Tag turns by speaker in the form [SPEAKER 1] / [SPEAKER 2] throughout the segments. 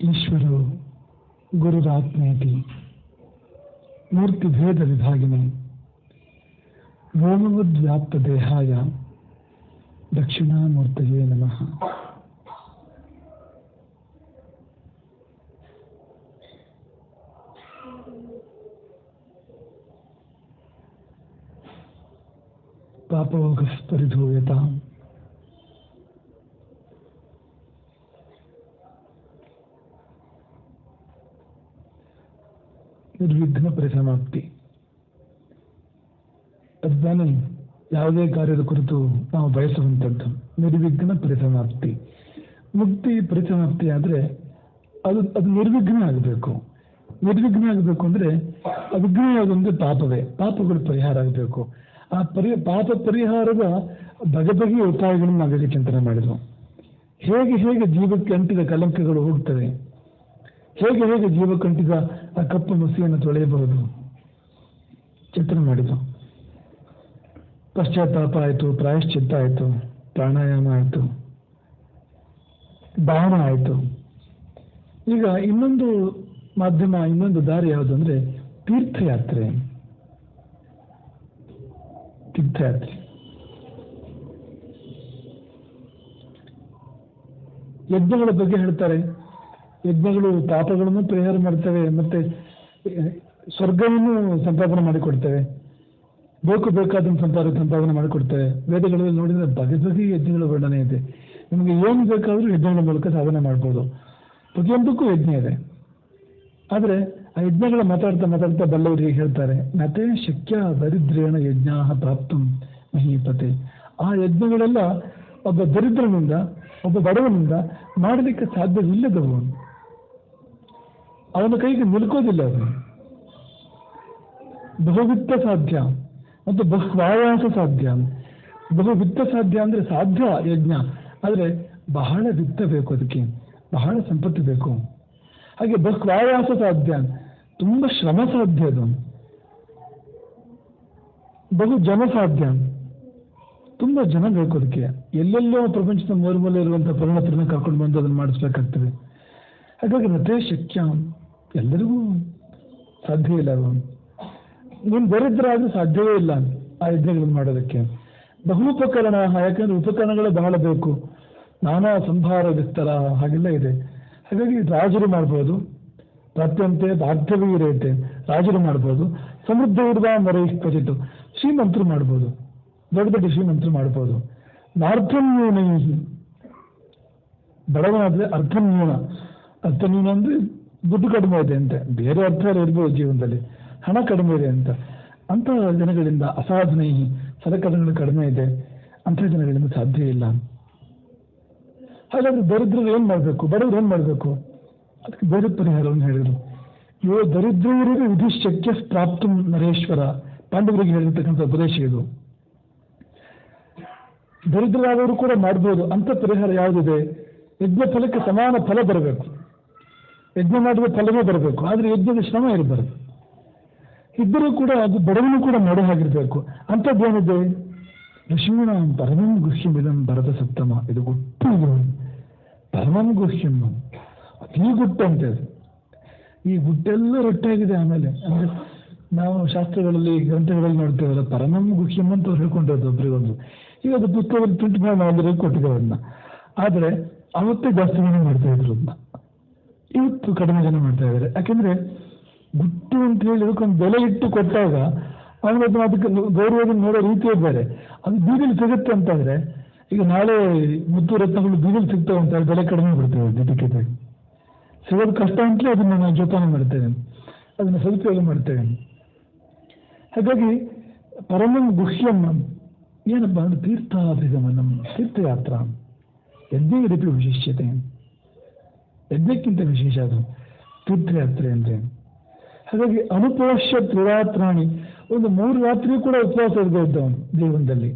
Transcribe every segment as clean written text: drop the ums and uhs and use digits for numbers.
[SPEAKER 1] ಈಶ್ವರೋ ಗುರುರಾತ್ಮೇತಿ ಮೂರ್ತಿಭೇದ ವಿಭಾಗಿನಿ ವ್ಯೋಮವದ್ವ್ಯಾಪ್ತ ದೇಹಾಯ ದಕ್ಷಿಣಾಮೂರ್ತಯೇ ನಮಃ. ಪಾಪೋಗಃ ಪರಿಧೂಯತಾಂ ನಿರ್ವಿಘ್ನ ಪರಿಸಮಾಪ್ತಿ. ಅಜ್ಞಾನ ಯಾವುದೇ ಕಾರ್ಯದ ಕುರಿತು ನಾವು ಬಯಸುವಂಥದ್ದು ನಿರ್ವಿಘ್ನ ಪರಿಸಮಾಪ್ತಿ. ಮುಕ್ತಿ ಪರಿಸಮಾಪ್ತಿ ಆದರೆ ಅದು ನಿರ್ವಿಘ್ನ ಆಗಬೇಕು. ನಿರ್ವಿಘ್ನ ಆಗಬೇಕು ಅಂದರೆ ಅವಿಘ್ನ ಯಾವುದಂದ್ರೆ ಪಾಪವೇ. ಪಾಪಗಳು ಪರಿಹಾರ ಆಗಬೇಕು. ಆ ಪಾಪ ಪರಿಹಾರದ ಬಗೆಬಗೆಯ ಉಪಾಯಗಳನ್ನು ನಾವೀಗ ಚಿಂತನೆ ಮಾಡಿದ್ವು. ಹೇಗೆ ಹೇಗೆ ಜೀವಕ್ಕೆ ಅಂಟಿದ ಕಲಂಕಗಳು ಹೋಗ್ತವೆ, ಹೇಗೆ ಹೇಗೆ ಜೀವಕ್ಕೆ ಅಂಟಿದ ಆ ಕಪ್ಪು ಮಸಿಯನ್ನು ತೊಳೆಯಬಹುದು ಚಿಂತನೆ ಮಾಡಿದ್ವು. ಪಶ್ಚಾತ್ತಾಪ ಆಯಿತು, ಪ್ರಾಯಶ್ಚಿತ್ತ ಆಯಿತು, ಪ್ರಾಣಾಯಾಮ ಆಯಿತು, ದಾನ ಆಯಿತು. ಈಗ ಇನ್ನೊಂದು ಮಾಧ್ಯಮ, ಇನ್ನೊಂದು ದಾರಿ ಯಾವುದು ಅಂದರೆ ತೀರ್ಥಯಾತ್ರೆ. ತೀರ್ಥಯಾತ್ರೆ ಯಜ್ಞಗಳ ಬಗ್ಗೆ ಹೇಳ್ತಾರೆ. ಯಜ್ಞಗಳು ಪಾಪಗಳನ್ನು ಪರಿಹಾರ ಮಾಡ್ತವೆ, ಮತ್ತೆ ಸ್ವರ್ಗವನ್ನು ಸಂಪಾದನೆ ಮಾಡಿಕೊಡ್ತೇವೆ, ಬೇಕಾದ ಸಂಪಾದನೆ ಮಾಡಿಕೊಡ್ತೇವೆ. ವೇದಗಳಲ್ಲಿ ನೋಡಿದರೆ ಬಗೆ ಬಗೆ ಯಜ್ಞಗಳ ವರ್ಣನೆ ಇದೆ. ನಿಮಗೆ ಏನು ಬೇಕಾದರೂ ಯಜ್ಞಗಳ ಮೂಲಕ ಸಾಧನೆ ಮಾಡ್ಬೋದು. ಪ್ರತಿಯೊಂದಕ್ಕೂ ಯಜ್ಞ ಇದೆ. ಆದರೆ ಆ ಯಜ್ಞಗಳ ಮಾತಾಡ್ತಾ ಬಲ್ಲವರಿಗೆ ಹೇಳ್ತಾರೆ, ನತೇ ಶಕ್ಯ ದರಿದ್ರೇಣ ಯಜ್ಞಾ ಪ್ರಾಪ್ತು ಮಹೀಪತೆ. ಆ ಯಜ್ಞಗಳೆಲ್ಲ ಒಬ್ಬ ದರಿದ್ರನಿಂದ, ಒಬ್ಬ ಬಡವನಿಂದ ಮಾಡಲಿಕ್ಕೆ ಸಾಧ್ಯವಿಲ್ಲದವು. ಅವನ ಕೈಗೆ ನಿಲ್ಕೋದಿಲ್ಲ. ಅದು ಬಹುವಿತ್ತ ಸಾಧ್ಯ ಮತ್ತು ಬಹುವಾಯಾಸ ಸಾಧ್ಯ. ಬಹುವಿತ್ತ ಸಾಧ್ಯ ಅಂದರೆ ಸಾಧ್ಯ ಯಜ್ಞ, ಆದರೆ ಬಹಳ ವಿತ್ತ ಬೇಕು, ಅದಕ್ಕೆ ಬಹಳ ಸಂಪತ್ತು ಬೇಕು. ಹಾಗೆ ಬಹುವಾಯಾಸ ಸಾಧ್ಯ, ತುಂಬ ಶ್ರಮ ಸಾಧ್ಯ. ಅದು ಬಹು ಜನ ಸಾಧ್ಯ, ತುಂಬ ಜನ ಬೇಕು ಅದಕ್ಕೆ. ಎಲ್ಲೆಲ್ಲೋ ಪ್ರಪಂಚದ ಮೂಲೆ ಇರುವಂತಹ ಪರಿಣತರನ್ನ ಕರ್ಕೊಂಡು ಬಂದು ಅದನ್ನು ಮಾಡಿಸ್ಬೇಕಾಗ್ತದೆ. ಹಾಗಾಗಿ ಮತ್ತೆ ಶಕ್ಯ ಎಲ್ಲರಿಗೂ ಸಾಧ್ಯ ಇಲ್ಲ. ಅದು ನೀನು ದರಿದ್ರ ಆದರೂ ಸಾಧ್ಯವೇ ಇಲ್ಲ ಆ ಯಜ್ಞಗಳನ್ನು ಮಾಡೋದಕ್ಕೆ. ಬಹುಪಕರಣ, ಯಾಕಂದ್ರೆ ಉಪಕರಣಗಳೇ ಬಹಳ ಬೇಕು. ನಾನಾ ಸಂಭಾರ ವಿಸ್ತಾರ ಹಾಗೆಲ್ಲ ಇದೆ. ಹಾಗಾಗಿ ರಾಜರು ಮಾಡ್ಬೋದು, ಪ್ರಾಪ್ಯಂತೆ ಬಾಧ್ಯವೀರೇತೆ, ರಾಜರು ಮಾಡ್ಬೋದು. ಸಮೃದ್ಧ ಇರುವ ಮರೈಕ್ವಚಿತು, ಶ್ರೀಮಂತರು ಮಾಡ್ಬೋದು, ದೊಡ್ಡ ದೊಡ್ಡ ಶ್ರೀಮಂತರು ಮಾಡ್ಬೋದು. ನಾರ್ಥನ್ಯೂನೈ, ಬಡವನಾದ್ರೆ ಅರ್ಥನ್ಯೂನ. ಅರ್ಥನ್ಯೂನ ಅಂದ್ರೆ ದುಡ್ಡು ಕಡಿಮೆ ಇದೆ ಅಂತ, ಬೇರೆ ಅರ್ಥ ಇರ್ಬೋದು ಜೀವನದಲ್ಲಿ, ಹಣ ಕಡಿಮೆ ಇದೆ ಅಂತ. ಅಂಥ ಜನಗಳಿಂದ ಅಸಾಧನೈ, ಸಲಕರಣೆಗಳು ಕಡಿಮೆ ಇದೆ, ಅಂಥ ಜನಗಳಿಂದ ಸಾಧ್ಯ ಇಲ್ಲ. ಹಾಗಾದ್ರೆ ದರಿದ್ರರು ಏನು ಮಾಡಬೇಕು, ಬಡವರು ಏನು ಮಾಡಬೇಕು? ಅದಕ್ಕೆ ಬೇರೆ ಪರಿಹಾರವನ್ನು ಹೇಳಿದರು. ಇವು ದರಿದ್ರರಿಗೆ ವಿಧಿ ಶಕ್ಯ ಪ್ರಾಪ್ತು ನರೇಶ್ವರ, ಪಾಂಡವರಿಗೆ ಹೇಳಿರ್ತಕ್ಕಂಥ ಉಪದೇಶ ಇದು. ದರಿದ್ರರಾದವರು ಕೂಡ ಮಾಡ್ಬೋದು. ಅಂಥ ಪರಿಹಾರ ಯಾವುದಿದೆ? ಯಜ್ಞ ಫಲಕ್ಕೆ ಸಮಾನ ಫಲ ಬರಬೇಕು. ಯಜ್ಞ ಮಾಡಿದ ಫಲವೇ ಬರಬೇಕು, ಆದರೆ ಯಜ್ಞದ ಶ್ರಮ ಇರಬಾರದು. ಇದ್ದರೂ ಕೂಡ ಅದು ಬಡವನು ಕೂಡ ಮಾಡೋ ಹಾಗಿರ್ಬೇಕು. ಅಂಥದ್ದೇನಿದೆ? ಋಷೀಣ ಪರಮಂ ಗುಹ್ಯಮಿದಂ ಭರತ ಸಪ್ತಮ. ಇದು ಗುಟ್ಟು, ಇದು ಪರಮಂ ಗುಹ್ಯಂ, ಅತೀ ಗುಟ್ಟಂತೆ. ಅದು ಈ ಗುಟ್ಟೆಲ್ಲ ರೊಟ್ಟಾಗಿದೆ. ಆಮೇಲೆ ಅಂದರೆ ನಾವು ಶಾಸ್ತ್ರಗಳಲ್ಲಿ, ಗ್ರಂಥಗಳಲ್ಲಿ ನೋಡ್ತೇವಲ್ಲ, ಪರಮಂ ಗುಹ್ಯಂ ಅಂತ ಅವ್ರು ಹೇಳ್ಕೊಂಡಿರೋದು ಒಬ್ರಿಗೊಂದು. ಈಗ ಅದು ಪುಸ್ತಕದಲ್ಲಿ ಪ್ರಿಂಟ್ ಮಾಡಿ ನಾವು ಕೊಟ್ಟಿದ್ದೇವೆ ಅದನ್ನ. ಆದರೆ ಅವತ್ತೇ ಜಾಸ್ತಿ ಜನ ಮಾಡ್ತಾ ಇದ್ರು ಅದನ್ನ, ಇವತ್ತು ಕಡಿಮೆ ಜನ ಮಾಡ್ತಾ ಇದ್ದಾರೆ. ಯಾಕೆಂದ್ರೆ ಗುಟ್ಟು ಅಂತ ಹೇಳಿ ಅದಕ್ಕೊಂದು ಬೆಲೆ ಇಟ್ಟು ಕೊಟ್ಟಾಗ ಅವನು ಅದಕ್ಕೆ ಗೌರವದಿಂದ ನೋಡೋ ರೀತಿಯೇ ಬೇರೆ. ಅದು ಬೀದಿಲಿ ಸಿಗುತ್ತೆ ಅಂತಾದ್ರೆ, ಈಗ ನಾಳೆ ಮುತ್ತು ರತ್ನಗಳು ಬೀದಿಲಿ ಸಿಗ್ತವೆ ಅಂತ ಬೆಲೆ ಕಡಿಮೆ ಬಿಡ್ತೇವೆ. ಜೊತೆಗೆ ಸಿಗೋದು ಕಷ್ಟ ಅಂತಲೇ ಅದನ್ನು ನಾವು ಜೋಪಾನ ಮಾಡ್ತೇವೆ, ಅದನ್ನು ಸದುಪಯೋಗ ಮಾಡ್ತೇವೆ. ಹಾಗಾಗಿ ಪರಮಂ ಗುಹ್ಯಂ ಏನಪ್ಪ ಅಂದ್ರೆ ತೀರ್ಥಾಭಿಗಮನಂ, ತೀರ್ಥಯಾತ್ರಾ. ಯಜ್ಞ ರೀತಿ ವಿಶೇಷತೆ, ಯಜ್ಞಕ್ಕಿಂತ ವಿಶೇಷ ಅದು ತೀರ್ಥಯಾತ್ರೆ ಅಂದರೆ. ಹಾಗಾಗಿ ಅನುಪೋಷ್ಯ ತ್ರಿರಾತ್ರಾಣಿ, ಒಂದು 3 ರಾತ್ರಿ ಕೂಡ ಉಪವಾಸ ಇರದೇ ಇದ್ದವನು ಜೀವನದಲ್ಲಿ.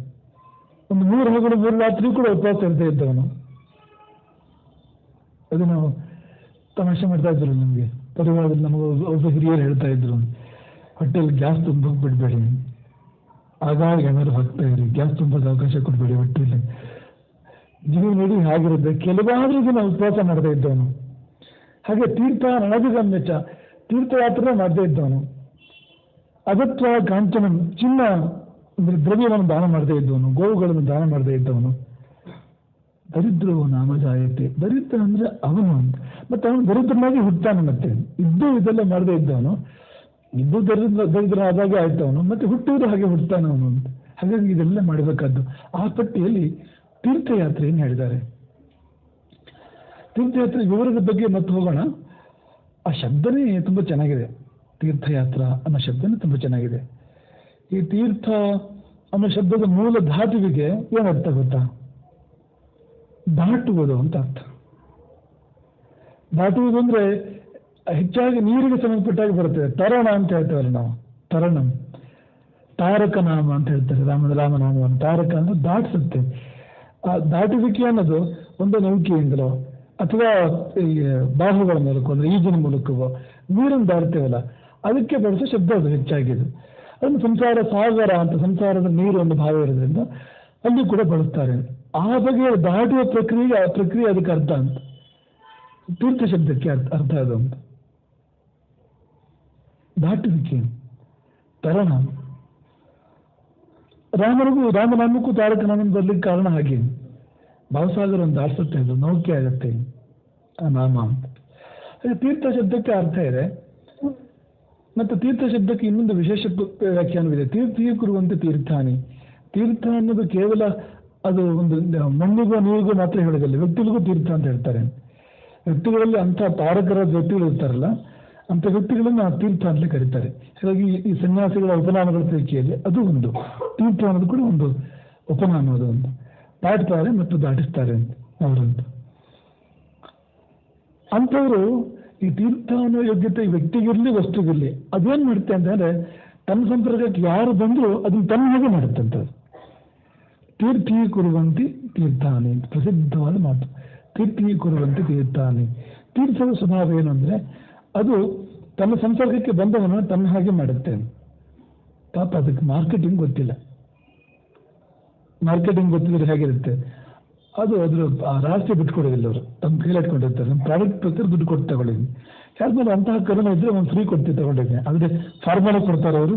[SPEAKER 1] ಒಂದು 3 ಹಗಲು 3 ರಾತ್ರಿ ಕೂಡ ಉಪವಾಸ ಇರದೇ ಇದ್ದವನು. ಅದು ನಾವು ತಮಾಷೆ ಮಾಡ್ತಾ ಇದ್ರು. ನಮಗೆ ಪರಿವಾರದಲ್ಲಿ ನಮಗೆ ಒಬ್ಬ ಹಿರಿಯರು ಹೇಳ್ತಾ ಇದ್ರು, ಹೊಟ್ಟೆಯಲ್ಲಿ ಗ್ಯಾಸ್ ತುಂಬಕ್ಕೆ ಬಿಡಬೇಡಿ, ಆಗಾಗ ಏನಾದ್ರು ಹಾಕ್ತಾ ಇರಿ, ಗ್ಯಾಸ್ ತುಂಬೋಕೆ ಅವಕಾಶ ಕೊಡಬೇಡಿ ಹೊಟ್ಟೆಯಲ್ಲಿ. ಜೀವನ ನೋಡಿ ಹಾಗಿರುತ್ತೆ. ಕೆಲವಾದ್ರೂ ದಿನ ಉಪವಾಸ ಮಾಡ್ತಾ ಇದ್ದವನು. ಹಾಗೆ ತೀರ್ಥ ರಣದಿಗಮ್ಯಚ, ತೀರ್ಥಯಾತ್ರೆ ಮಾಡದೇ ಇದ್ದವನು. ಅಗತ್ವ ಕಾಂಚನ, ಚಿನ್ನ ಅಂದರೆ ದ್ರವ್ಯವನ್ನು ದಾನ ಮಾಡದೇ ಇದ್ದವನು, ಗೋವುಗಳನ್ನು ದಾನ ಮಾಡದೇ ಇದ್ದವನು. ದರಿದ್ರವು ನಾಮ ಜಾಯತೆ, ದರಿದ್ರ ಅಂದರೆ ಅವನು ಅಂತ. ಮತ್ತೆ ಅವನು ದರಿದ್ರನಾಗಿ ಹುಟ್ಟಾನೆ. ಮತ್ತೆ ಇದೆಲ್ಲ ಮಾಡದೇ ಇದ್ದವನು, ದರಿದ್ರ ಆದಾಗೆ ಆಯ್ತವನು, ಮತ್ತೆ ಹುಟ್ಟುವುದು ಹಾಗೆ ಹುಟ್ಟಾನೆ ಅವನು ಅಂತ. ಹಾಗಾಗಿ ಇದೆಲ್ಲ ಮಾಡಬೇಕಾದ್ದು. ಆ ಪಟ್ಟಿಯಲ್ಲಿ ತೀರ್ಥಯಾತ್ರೆಯನ್ನು ಹೇಳಿದ್ದಾರೆ. ತೀರ್ಥಯಾತ್ರೆ ವಿವರದ ಬಗ್ಗೆ ಮತ್ತೆ ಹೋಗೋಣ. ಆ ಶಬ್ದನೇ ತುಂಬ ಚೆನ್ನಾಗಿದೆ. ತೀರ್ಥಯಾತ್ರ ಅನ್ನೋ ಶಬ್ದನೇ ತುಂಬ ಚೆನ್ನಾಗಿದೆ. ಈ ತೀರ್ಥ ಅನ್ನೋ ಶಬ್ದದ ಮೂಲ ಧಾತುವಿಗೆ ಏನರ್ಥ ಗೊತ್ತಾ? ದಾಟುವುದು ಅಂತ ಅರ್ಥ. ದಾಟುವುದು ಅಂದರೆ ಹೆಚ್ಚಾಗಿ ನೀರಿಗೆ ಸಂಬಂಧಪಟ್ಟಾಗಿ ಬರ್ತದೆ. ತರಣ ಅಂತ ಹೇಳ್ತೇವಲ್ಲ ನಾವು, ತರಣಂ, ತಾರಕ ನಾಮ ಅಂತ ಹೇಳ್ತಾರೆ. ರಾಮನಾಮವನ್ನು ತಾರಕ ಅಂದ್ರೆ ದಾಟಿಸುತ್ತೆ. ಆ ದಾಟುವಿಕೆ ಅನ್ನೋದು ಒಂದು ನೌಕೆಯಿಂದಲೋ ಅಥವಾ ಈ ಬಾಹುಗಳ ಮೂಲಕ ಅಂದರೆ ಈಜಿನ ಮೂಲಕವೋ ನೀರನ್ನು ದಾಡ್ತೇವಲ್ಲ, ಅದಕ್ಕೆ ಬಳಸೋ ಶಬ್ದ ಅದು ಹೆಚ್ಚಾಗಿದೆ. ಅದನ್ನು ಸಂಸಾರ ಸಾಗರ ಅಂತ, ಸಂಸಾರದ ನೀರು ಒಂದು ಭಾವ ಇರೋದ್ರಿಂದ ಅಲ್ಲಿ ಕೂಡ ಬಳಸ್ತಾರೆ. ಆ ಬಗೆಯ ದಾಟುವ ಪ್ರಕ್ರಿಯೆ ಅದಕ್ಕೆ ಅರ್ಥ ಅಂತ. ತೀರ್ಥ ಶಬ್ದಕ್ಕೆ ಅರ್ಥ ಅದು ಅಂತ. ದಾಟುವಿಕೆ, ತರಣ. ರಾಮನಾಮಕ್ಕೂ ತಾರಕನಾಮ ಬರ್ಲಿಕ್ಕೆ ಕಾರಣ ಹಾಗೆ. ಭಾವಸಾಗರ ಒಂದು ದಾಟಿಸುತ್ತೆ, ಅದು ನೌಕೆ ಆಗುತ್ತೆ ಆ ನಾಮ ಅಂತ. ಹಾಗೆ ತೀರ್ಥ ಶಬ್ದಕ್ಕೆ ಅರ್ಥ ಇದೆ. ಮತ್ತು ತೀರ್ಥ ಶಬ್ದಕ್ಕೆ ಇನ್ನೊಂದು ವಿಶೇಷ ವ್ಯಾಖ್ಯಾನವಿದೆ. ತೀರ್ಥೀಕರುವಂತೆ ತೀರ್ಥಾನಿ. ತೀರ್ಥ ಅನ್ನೋದು ಕೇವಲ ಅದು ಒಂದು ಮಣ್ಣಿಗೂ ನೀರಿಗೂ ಮಾತ್ರ ಹೇಳೋದಿಲ್ಲ, ವ್ಯಕ್ತಿಗಳಿಗೂ ತೀರ್ಥ ಅಂತ ಹೇಳ್ತಾರೆ. ವ್ಯಕ್ತಿಗಳಲ್ಲಿ ಅಂಥ ತಾರಕರ ವ್ಯಕ್ತಿಗಳು ಇರ್ತಾರಲ್ಲ, ಅಂಥ ವ್ಯಕ್ತಿಗಳನ್ನು ತೀರ್ಥ ಅಂತಲೇ ಕರೀತಾರೆ. ಹಾಗಾಗಿ ಈ ಸನ್ಯಾಸಿಗಳ ಉಪನಾಮಗಳ ಪೈಕಿಯಲ್ಲಿ ಅದು ಒಂದು ತೀರ್ಥ ಅನ್ನೋದು ಕೂಡ ಒಂದು ಉಪನಾಮ. ಅದು ಒಂದು ದಾಟ್ತಾರೆ ಮತ್ತು ದಾಟಿಸ್ತಾರೆ ಅಂತ ಅವರಂತ. ಅಂಥವರು ಈ ತೀರ್ಥ ಅನ್ನೋ ಯೋಗ್ಯತೆ ವ್ಯಕ್ತಿಗಿರಲಿ ವಸ್ತುಗಿರಲಿ ಅದೇನು ಮಾಡುತ್ತೆ ಅಂತಂದರೆ, ತನ್ನ ಸಂಪರ್ಕಕ್ಕೆ ಯಾರು ಬಂದರೂ ಅದನ್ನು ತನ್ನ ಹಾಗೆ ಮಾಡುತ್ತಂಥದ್ದು. ತೀರ್ಥೀಕುರುವಂತೆ ತೀರ್ಥಾನಿ ಅಂತ ಪ್ರಸಿದ್ಧವಾದ ಮಾತು. ತೀರ್ಥೀಕುರುವಂತೆ ತೀರ್ಥಾನಿ. ತೀರ್ಥದ ಸ್ವಭಾವ ಏನು ಅಂದರೆ, ಅದು ತನ್ನ ಸಂಪರ್ಕಕ್ಕೆ ಬಂದವನು ತನ್ನ ಹಾಗೆ ಮಾಡುತ್ತೆ. ಪಾಪ ಅದಕ್ಕೆ ಮಾರ್ಕೆಟಿಂಗ್ ಗೊತ್ತಿಲ್ಲ. ಮಾರ್ಕೆಟಿಂಗ್ ಗೊತ್ತಿದ್ರೆ ಹೇಗಿರುತ್ತೆ, ಅದು ಅದ್ರ ರಾಸ್ತಿ ಬಿಟ್ಕೊಡೋದಿಲ್ಲ. ಅವರು ತಮ್ಮ ಕೈಲಿ ಇಟ್ಕೊಂಡಿರ್ತಾರೆ. ನಮ್ಮ ಪ್ರಾಡಕ್ಟ್ ಪ್ರಕಾರ ದುಡ್ಡು ಕೊಟ್ಟು ತಗೊಳ್ಳಿ. ಯಾಕಂದ್ರೆ ಅಂತಹ ಕರೋನಾ ಇದ್ರೆ ಒಂದು ಫ್ರೀ ಕೊಡ್ತೀವಿ ತಗೊಂಡಿದ್ದೆ, ಆದರೆ ಫಾರ್ಮುಲಾ ಕೊಡ್ತಾರೆ ಅವರು,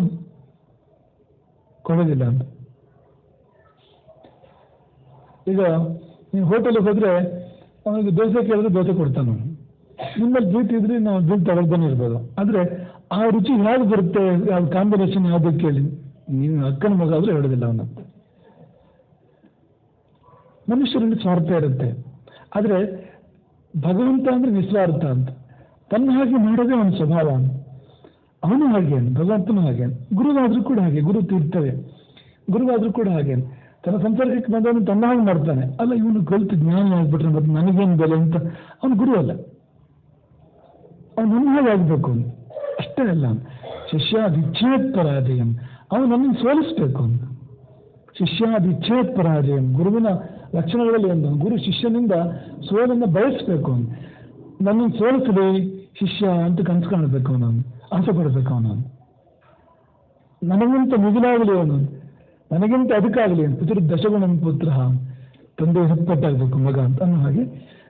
[SPEAKER 1] ಕೊಡೋದಿಲ್ಲ ಅಂತ. ಈಗ ನೀವು ಹೋಟೆಲಿಗೆ ಹೋದರೆ ಅವನಿಗೆ ದೋಸೆ ಕೇಳಿದ್ರೆ ದೋಸೆ ಕೊಡ್ತಾನೆ. ನಿಮ್ಮಲ್ಲಿ ಪ್ರೀತಿ ಇದ್ರೆ ನಾವು ದುಡ್ಡು ತಗೊಳ್ತಾನೆ ಇರ್ಬೋದು, ಆದರೆ ಆ ರುಚಿ ಯಾವ್ದು ಬರುತ್ತೆ, ಯಾವ ಕಾಂಬಿನೇಷನ್ ಯಾವ್ದು ಕೇಳಿ ನೀವು ಅಕ್ಕನ ಮಗ ಆದರೂ ಹೇಳೋದಿಲ್ಲ ಅವನು. ಮನುಷ್ಯರಲ್ಲಿ ಸ್ವಾರ್ಥ ಇರುತ್ತೆ, ಆದರೆ ಭಗವಂತ ಅಂದರೆ ನಿಸ್ವಾರ್ಥ ಅಂತ. ತನ್ನ ಹಾಗೆ ಮಾಡೋದೇ ಅವನ ಸ್ವಭಾವ. ಅವನು ಹಾಗೇನು, ಭಗವಂತನೂ ಹಾಗೇನು. ಗುರುವಾದರೂ ಕೂಡ ಹಾಗೆ, ಗುರು ತೀರ್ಥವೇ. ಗುರುವಾದರೂ ಕೂಡ ಹಾಗೇನು, ತನ್ನ ಸಂಪರ್ಕಕ್ಕೆ ಬಂದವನು ತನ್ನ ಹಾಗೆ ಮಾಡ್ತಾನೆ. ಅಲ್ಲ, ಇವನು ಕಲಿತು ಜ್ಞಾನ ಆಗ್ಬಿಟ್ರೆ ಮತ್ತೆ ನನಗೇನು ಬೆಲೆ ಅಂತ. ಅವನು ಗುರು ಅಲ್ಲ, ಅವನು ನನ್ನ ಹಾಗೆ ಆಗಬೇಕು ಅಷ್ಟೇ ಅಲ್ಲ. ಶಿಷ್ಯಾದಿಚ್ಛೇತ್ ಪರಾಜಯಂ, ಅವನು ನನ್ನನ್ನು ಸೋಲಿಸ್ಬೇಕು ಅಂತ. ಶಿಷ್ಯಾದಿಚ್ಛೇತ್ ಪರಾಜಯಂ, ಗುರುವಿನ ಲಕ್ಷಣಗಳಲ್ಲಿ ಒಂದು, ಗುರು ಶಿಷ್ಯನಿಂದ ಸೋಲನ್ನು ಬಯಸ್ಬೇಕು ಅವನು. ನನ್ನನ್ನು ಸೋಲಿಸಲಿ ಶಿಷ್ಯ ಅಂತ ಕನಸು ಕಾಣಬೇಕು ಅವನು, ಆಸೆ ಪಡಬೇಕು ಅವನು. ನನಗಿಂತ ಮಿಗಿಲಾಗಲಿ ಅವನು, ನನಗಿಂತ ಅದಕ್ಕಾಗಲಿ ಅಂತ. ಪಿತೃ ದಶಗುಣಂ ಪುತ್ರ, ತಂದೆ ಹೆಪ್ಪಟ್ಟಾಗಬೇಕು ಮಗ ಅಂತ ಅನ್ನೋ ಹಾಗೆ.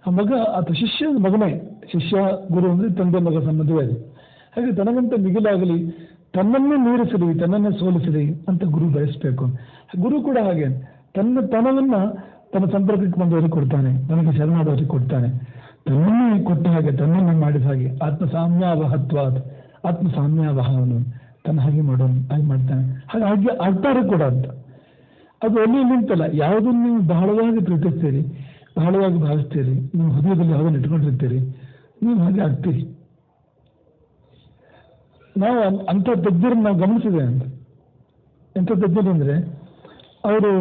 [SPEAKER 1] ಆ ಮಗ ಅಥವಾ ಶಿಷ್ಯ ಮಗನೇ. ಶಿಷ್ಯ ಗುರು ಅಂದರೆ ತಂದೆ ಮಗ ಸಂಬಂಧವೇ ಅದು. ಹಾಗೆ ತನಗಂತ ಮಿಗಿಲಾಗಲಿ, ತನ್ನನ್ನೇ ಮೀರಿಸಲಿ, ತನ್ನನ್ನೇ ಸೋಲಿಸಲಿ ಅಂತ ಗುರು ಬಯಸಬೇಕು. ಗುರು ಕೂಡ ಹಾಗೆ ತನ್ನವನ್ನು ತನ್ನ ಸಂಪರ್ಕಕ್ಕೆ ಬಂದವರಿಗೆ ಕೊಡ್ತಾನೆ, ತನಗೆ ಶರಣಾದವರಿಗೆ ಕೊಡ್ತಾನೆ. ತನ್ನನ್ನೇ ಕೊಟ್ಟ ಹಾಗೆ, ತನ್ನನ್ನೇ ಮಾಡಿದ ಹಾಗೆ. ಆತ್ಮಸಾಮ್ಯಾವಹತ್ವಾತ್, ಆತ್ಮಸಾಮ್ಯಾವಹವನು ತನ್ನ ಹಾಗೆ ಮಾಡೋನು, ಹಾಗೆ ಮಾಡ್ತಾನೆ. ಹಾಗೆ ಆಗ್ತಾರೆ ಕೂಡ ಅಂತ. ಅದು ಅಲ್ಲಿ ನಿಂತಲ್ಲ, ಯಾವುದನ್ನು ನೀವು ಬಹಳವಾಗಿ ಪ್ರೀತಿಸ್ತೀರಿ, ಬಹಳವಾಗಿ ಭಾವಿಸ್ತೀರಿ, ನೀವು ಹೃದಯದಲ್ಲಿ ಯಾವುದನ್ನು ಇಟ್ಕೊಂಡಿರ್ತೀರಿ, ನೀವು ಹಾಗೆ ಆಗ್ತೀರಿ. ನಾವು ಅಂಥ ತಜ್ಞರನ್ನು ನಾವು ಗಮನಿಸಿದೆ ಅಂತ. ಎಂಥ ತಜ್ಞರು ಅಂದರೆ ಅವರು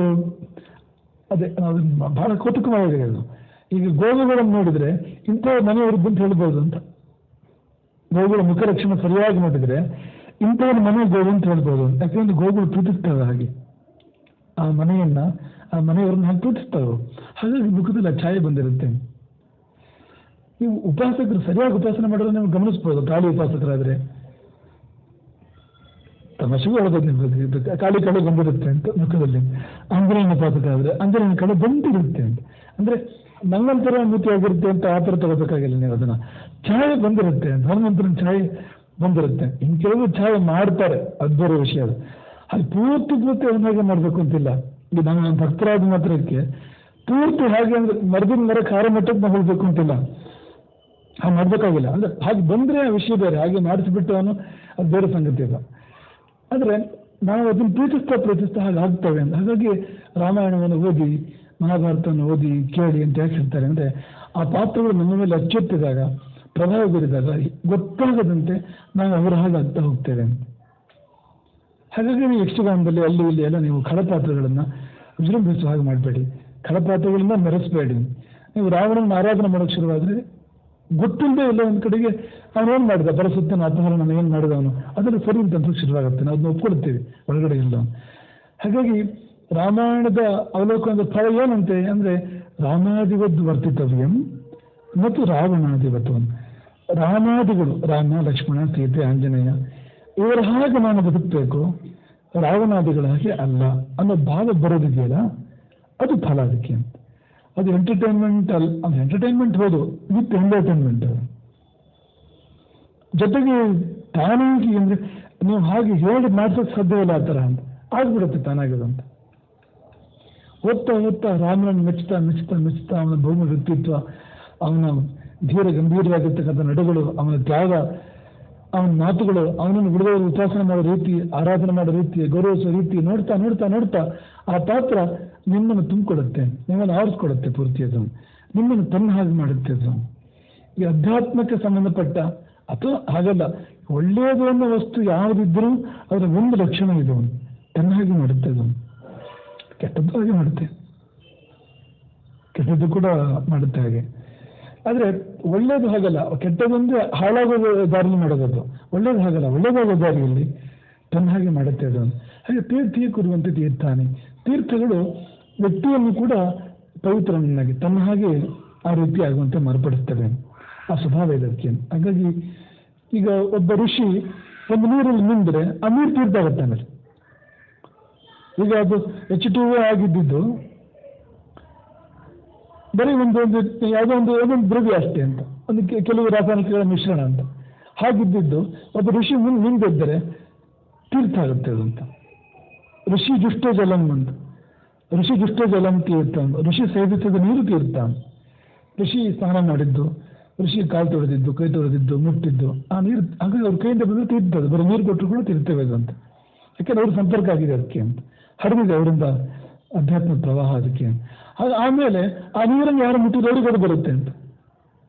[SPEAKER 1] ಅದೇ ಬಹಳ ಕೌತುಕವಾಗಿದೆ ಅದು. ಈಗ ಗೋವುಗಳನ್ನು ನೋಡಿದರೆ ಇಂಥ ಮನೆಯವ್ರದ್ದು ಅಂತ ಹೇಳ್ಬೋದು ಅಂತ. ಗೋವುಗಳ ಮುಖರಕ್ಷಣೆ ಸರಿಯಾಗಿ ನೋಡಿದರೆ ಇಂಥವ್ರ ಮನೆ ಗೋವು ಅಂತ ಹೇಳ್ಬೋದು. ಯಾಕೆಂದ್ರೆ ಗೋವುಗಳು ಪ್ರೀತಿಸ್ತವೆ ಹಾಗೆ, ಆ ಮನೆಯನ್ನ, ಆ ಮನೆಯವ್ರನ್ನ ಹಾಗೆ ಪ್ರೀತಿಸ್ತವೆ. ಹಾಗಾಗಿ ಮುಖದಲ್ಲಿ ಛಾಯೆ ಬಂದಿರುತ್ತೆ. ನೀವು ಉಪಾಸಕರು ಸರಿಯಾಗಿ ಉಪಾಸನೆ ಮಾಡಿದ್ರೆ ನೀವು ಗಮನಿಸ್ಬೋದು. ಖಾಲಿ ಉಪಾಸಕರಾದರೆ ತಮಾಷೆಗೂ ಹೇಳೋದು, ಖಾಲಿ ಕಳೆ ಬಂದಿರುತ್ತೆ ಅಂತ ಮುಖದಲ್ಲಿ. ಆಂಜನೇಯನ ಉಪಾಸಕ ಆದರೆ ಆಂಜನೇಯನ ಕಳೆ ಬಂದಿರುತ್ತೆ ಅಂತ. ಅಂದರೆ ನಂಗೊಂಥರ ಮೂತಿಯಾಗಿರುತ್ತೆ ಅಂತ ಆ ಥರ ತಗೋಬೇಕಾಗಿಲ್ಲ ನೀವು ಅದನ್ನು. ಛಾಯೆ ಬಂದಿರುತ್ತೆ, ಹನುಮಂತನ ಛಾಯೆ ಬಂದಿರುತ್ತೆ. ಇನ್ನು ಕೆಲವು ಛಾಯೆ ಮಾಡ್ತಾರೆ, ಅದು ಬೇರೆ ವಿಷಯ. ಅದು ಪೂರ್ತಿ ಅವನಾಗೆ ಮಾಡಬೇಕು ಅಂತಿಲ್ಲ. ಈಗ ನಮ್ಮ ಭಕ್ತರಾದ ಮಾತ್ರಕ್ಕೆ ಪೂರ್ತಿ ಹಾಗೆ ಅಂದ್ರೆ ಮರದಿಂದ ಮರಕ್ಕೆ ಹಾರ ಮಟ್ಟಕ್ಕೆ ನಾವು ಹೋಗ್ಬೇಕು ಅಂತಿಲ್ಲ, ಹಾಗೆ ಮಾಡ್ಬೇಕಾಗಿಲ್ಲ. ಅಂದ್ರೆ ಹಾಗೆ ಬಂದ್ರೆ ಆ ವಿಷಯ ಬೇರೆ, ಹಾಗೆ ಮಾಡಿಸ್ಬಿಟ್ಟು ಅವನು ಅದು ಬೇರೆ ಸಂಗತಿ ಇಲ್ಲ. ಆದರೆ ನಾವು ಅದನ್ನು ಪ್ರೀತಿಸ್ತಾ ಹಾಗೆ ಆಗ್ತವೆ ಅಂತ. ಹಾಗಾಗಿ ರಾಮಾಯಣವನ್ನು ಓದಿ, ಮಹಾಭಾರತವನ್ನು ಓದಿ ಕೇಳಿ ಅಂತ ಯಾಕೆ ಹೇಳ್ತಾರೆ ಅಂದರೆ, ಆ ಪಾತ್ರಗಳು ನಮ್ಮ ಮೇಲೆ ಅಚ್ಚೊತ್ತಿದಾಗ, ಪ್ರಭಾವ ಬೀರಿದಾಗ ಗೊತ್ತಾಗದಂತೆ ನಾವು ಅವರ ಹಾಗೆ ಆಗ್ತಾ ಹೋಗ್ತೇವೆ ಅಂತ. ಹಾಗಾಗಿ ನೀವು ಯಕ್ಷಗಾನದಲ್ಲಿ ಅಲ್ಲಿ ಇಲ್ಲಿ ಎಲ್ಲ ನೀವು ಖಳಪಾತ್ರಗಳನ್ನು ವಿಜೃಂಭಿಸುವ ಹಾಗೆ ಮಾಡಬೇಡಿ, ಖಳಪಾತ್ರಗಳನ್ನ ಮೆರೆಸಬೇಡಿ. ನೀವು ರಾವಣನ ಆರಾಧನೆ ಮಾಡೋಕ್ಕೆ ಶುರುವಾದರೆ ಗೊತ್ತಿಲ್ಲದೆ ಇಲ್ಲ ಒಂದು ಕಡೆಗೆ ಅವನೇನು ಮಾಡಿದ, ಬರಸುತ್ತನ ಅಪಹರಣ ಏನು ಮಾಡಿದ ಅವನು, ಅದನ್ನು ಸರಿ ಅಂತ ಅನ್ಸೋಕೆ ಶುರುವಾಗುತ್ತೆ. ನಾವು ಅದನ್ನ ಒಪ್ಕೊಳ್ತೀವಿ ಒಳಗಡೆ ಇಲ್ಲ. ಹಾಗಾಗಿ ರಾಮಾಯಣದ ಅವಲೋಕನದ ಫಲ ಏನಂತೆ ಅಂದರೆ, ರಾಮಾದಿವದ್ ವರ್ತಿತವ್ಯಂ ಮತ್ತು ರಾವಣಾದಿವತ್ವಂ. ರಾಮಾದಿಗಳು, ರಾಮ, ಲಕ್ಷ್ಮಣ, ಸೀತೆ, ಆಂಜನೇಯ ಇವರ ಹಾಗೆ ನಾನು ಬದುಕಬೇಕು, ರಾವಣಾದಿಗಳ ಹಾಗೆ ಅಲ್ಲ ಅನ್ನೋ ಭಾವ ಬರೋದಿದೆಯಲ್ಲ, ಅದು ಫಲ ಅದಕ್ಕೆ ಅಂತ. ಅದು ಎಂಟರ್ಟೈನ್ಮೆಂಟ್ ಅದು ಎಂಟರ್ಟೈನ್ಮೆಂಟ್ ಹೌದು, ವಿತ್ ಎಂಟರ್ಟೈನ್ಮೆಂಟ್. ಜೊತೆಗೆ ತಾನಾಗಿ ಅಂದರೆ ನೀವು ಹಾಗೆ ಹೇಳಿ ಮಾಡ್ಸೋಕ್ಕೆ ಸಾಧ್ಯವಿಲ್ಲ ಆ ಥರ ಅಂತ ಆಗ್ಬಿಡುತ್ತೆ ತಾನಾಗಿದಂತ. ಓದ್ತಾ ರಾಮನನ್ನು ಮೆಚ್ಚುತ್ತಾ ಅವನ ಭೌಮ ವ್ಯಕ್ತಿತ್ವ, ಅವನ ಧೀರ ಗಂಭೀರವಾಗಿರ್ತಕ್ಕಂಥ ನಡೆಗಳು, ಅವನ ತ್ಯಾಗ, ಅವನ ಮಾತುಗಳು, ಅವನನ್ನು ಉಳಿದವರು ಉಪಾಸನೆ ಮಾಡೋ ರೀತಿ, ಆರಾಧನೆ ಮಾಡೋ ರೀತಿ, ಗೌರವಿಸೋ ರೀತಿ ನೋಡ್ತಾ ಆ ಪಾತ್ರ ನಿಮ್ಮನ್ನು ತುಂಬಿಕೊಡುತ್ತೆ, ನಿಮ್ಮನ್ನು ಆರಿಸ್ಕೊಡುತ್ತೆ ಪೂರ್ತಿ. ಅದು ನಿಮ್ಮನ್ನು ತನ್ನ ಹಾಗೆ ಮಾಡುತ್ತೆ. ಅದು ಈ ಅಧ್ಯಾತ್ಮಕ್ಕೆ ಸಂಬಂಧಪಟ್ಟ ಅಥವಾ ಹಾಗಲ್ಲ, ಒಳ್ಳೆಯದು ಅನ್ನೋ ವಸ್ತು ಯಾವುದಿದ್ರೂ ಅದರ ಒಂದು ಲಕ್ಷಣ ಇದು, ತನ್ನ ಹಾಗೆ ಮಾಡುತ್ತೆ. ಅದು ಕೆಟ್ಟದ್ದು ಹಾಗೆ ಮಾಡುತ್ತೆ, ಕೆಟ್ಟದ್ದು ಕೂಡ ಮಾಡುತ್ತೆ ಹಾಗೆ. ಆದರೆ ಒಳ್ಳೇದು ಹಾಗಲ್ಲ, ಕೆಟ್ಟದಂದ್ರೆ ಹಾಳಾಗೋ ದಾರಿಯಲ್ಲಿ ಮಾಡೋದದು. ಒಳ್ಳೇದು ಹಾಗಲ್ಲ, ಒಳ್ಳೇದಾಗೋ ದಾರಿಯಲ್ಲಿ ತನ್ನ ಹಾಗೆ ಮಾಡುತ್ತೆ ಅದು. ಹಾಗೆ ತೀರ್ಥೀಯ ಕುರುವಂತೆ ತೀರ್ಥಾನಿ, ತೀರ್ಥಗಳು ವ್ಯಕ್ತಿಯನ್ನು ಕೂಡ ಪವಿತ್ರನಾಗಿ ತನ್ನ ಹಾಗೆ ಆ ರೀತಿ ಆಗುವಂತೆ ಮಾರ್ಪಡಿಸ್ತವೆ, ಆ ಸ್ವಭಾವ ಇದಕ್ಕೆ. ಹಾಗಾಗಿ ಈಗ ಒಬ್ಬ ಋಷಿ ಒಂದು ನೀರಲ್ಲಿ ನಿಂದರೆ ಆ ನೀರು ತೀರ್ಥ ಆಗುತ್ತೆ. ಆಮೇಲೆ ಈಗ ಅದು H2O ಆಗಿದ್ದು ಬರೀ ಯಾವುದೋ ಒಂದು ದ್ರವ್ಯ ಅಷ್ಟೇ ಅಂತ, ಒಂದು ಕೆಲವು ರಾಸಾಯನಿಕಗಳ ಮಿಶ್ರಣ ಅಂತ ಹಾಗಿದ್ದು ಒಬ್ಬ ಋಷಿ ಮುಂದಿದ್ದರೆ ತೀರ್ಥ ಆಗುತ್ತೆ ಅದು ಅಂತ. ಋಷಿ ಜುಷ್ಟ ಜಲಂ ಅಂತ, ಋಷಿ ಜುಷ್ಟ ಜಲಂ ತೀರ್ಥ ಅಂತ, ಋಷಿ ಸೇವಿಸಿದ ನೀರು ತೀರ್ಥ ಅಂತ. ಋಷಿ ಸ್ನಾನ ಮಾಡಿದ್ದು, ಋಷಿ ಕಾಲು ತೊಳೆದಿದ್ದು, ಕೈ ತೊಳೆದಿದ್ದು, ಮುಟ್ಟಿದ್ದು ಆ ನೀರು, ಹಾಗಾಗಿ ಅವ್ರ ಕೈಯಿಂದ ಬಂದರೆ ತೀರ್ತದೆ. ಬರೀ ನೀರು ಕೊಟ್ಟರು ಕೂಡ ತೀರ್ತವೆ ಅದು ಅಂತ. ಯಾಕೆಂದ್ರೆ ಅವ್ರ ಸಂಪರ್ಕ ಆಗಿದೆ ಅದಕ್ಕೆ ಅಂತ, ಹರಿದಿದೆ ಅವರಿಂದ ಅಧ್ಯಾತ್ಮ ಪ್ರವಾಹ ಅದಕ್ಕೆ. ಆಮೇಲೆ ಆ ನೀರನ್ನು ಯಾರು ಮುಟ್ಟಿದ್ರು ಅವ್ರಿಗೆ ಅದು ಬರುತ್ತೆ ಅಂತ.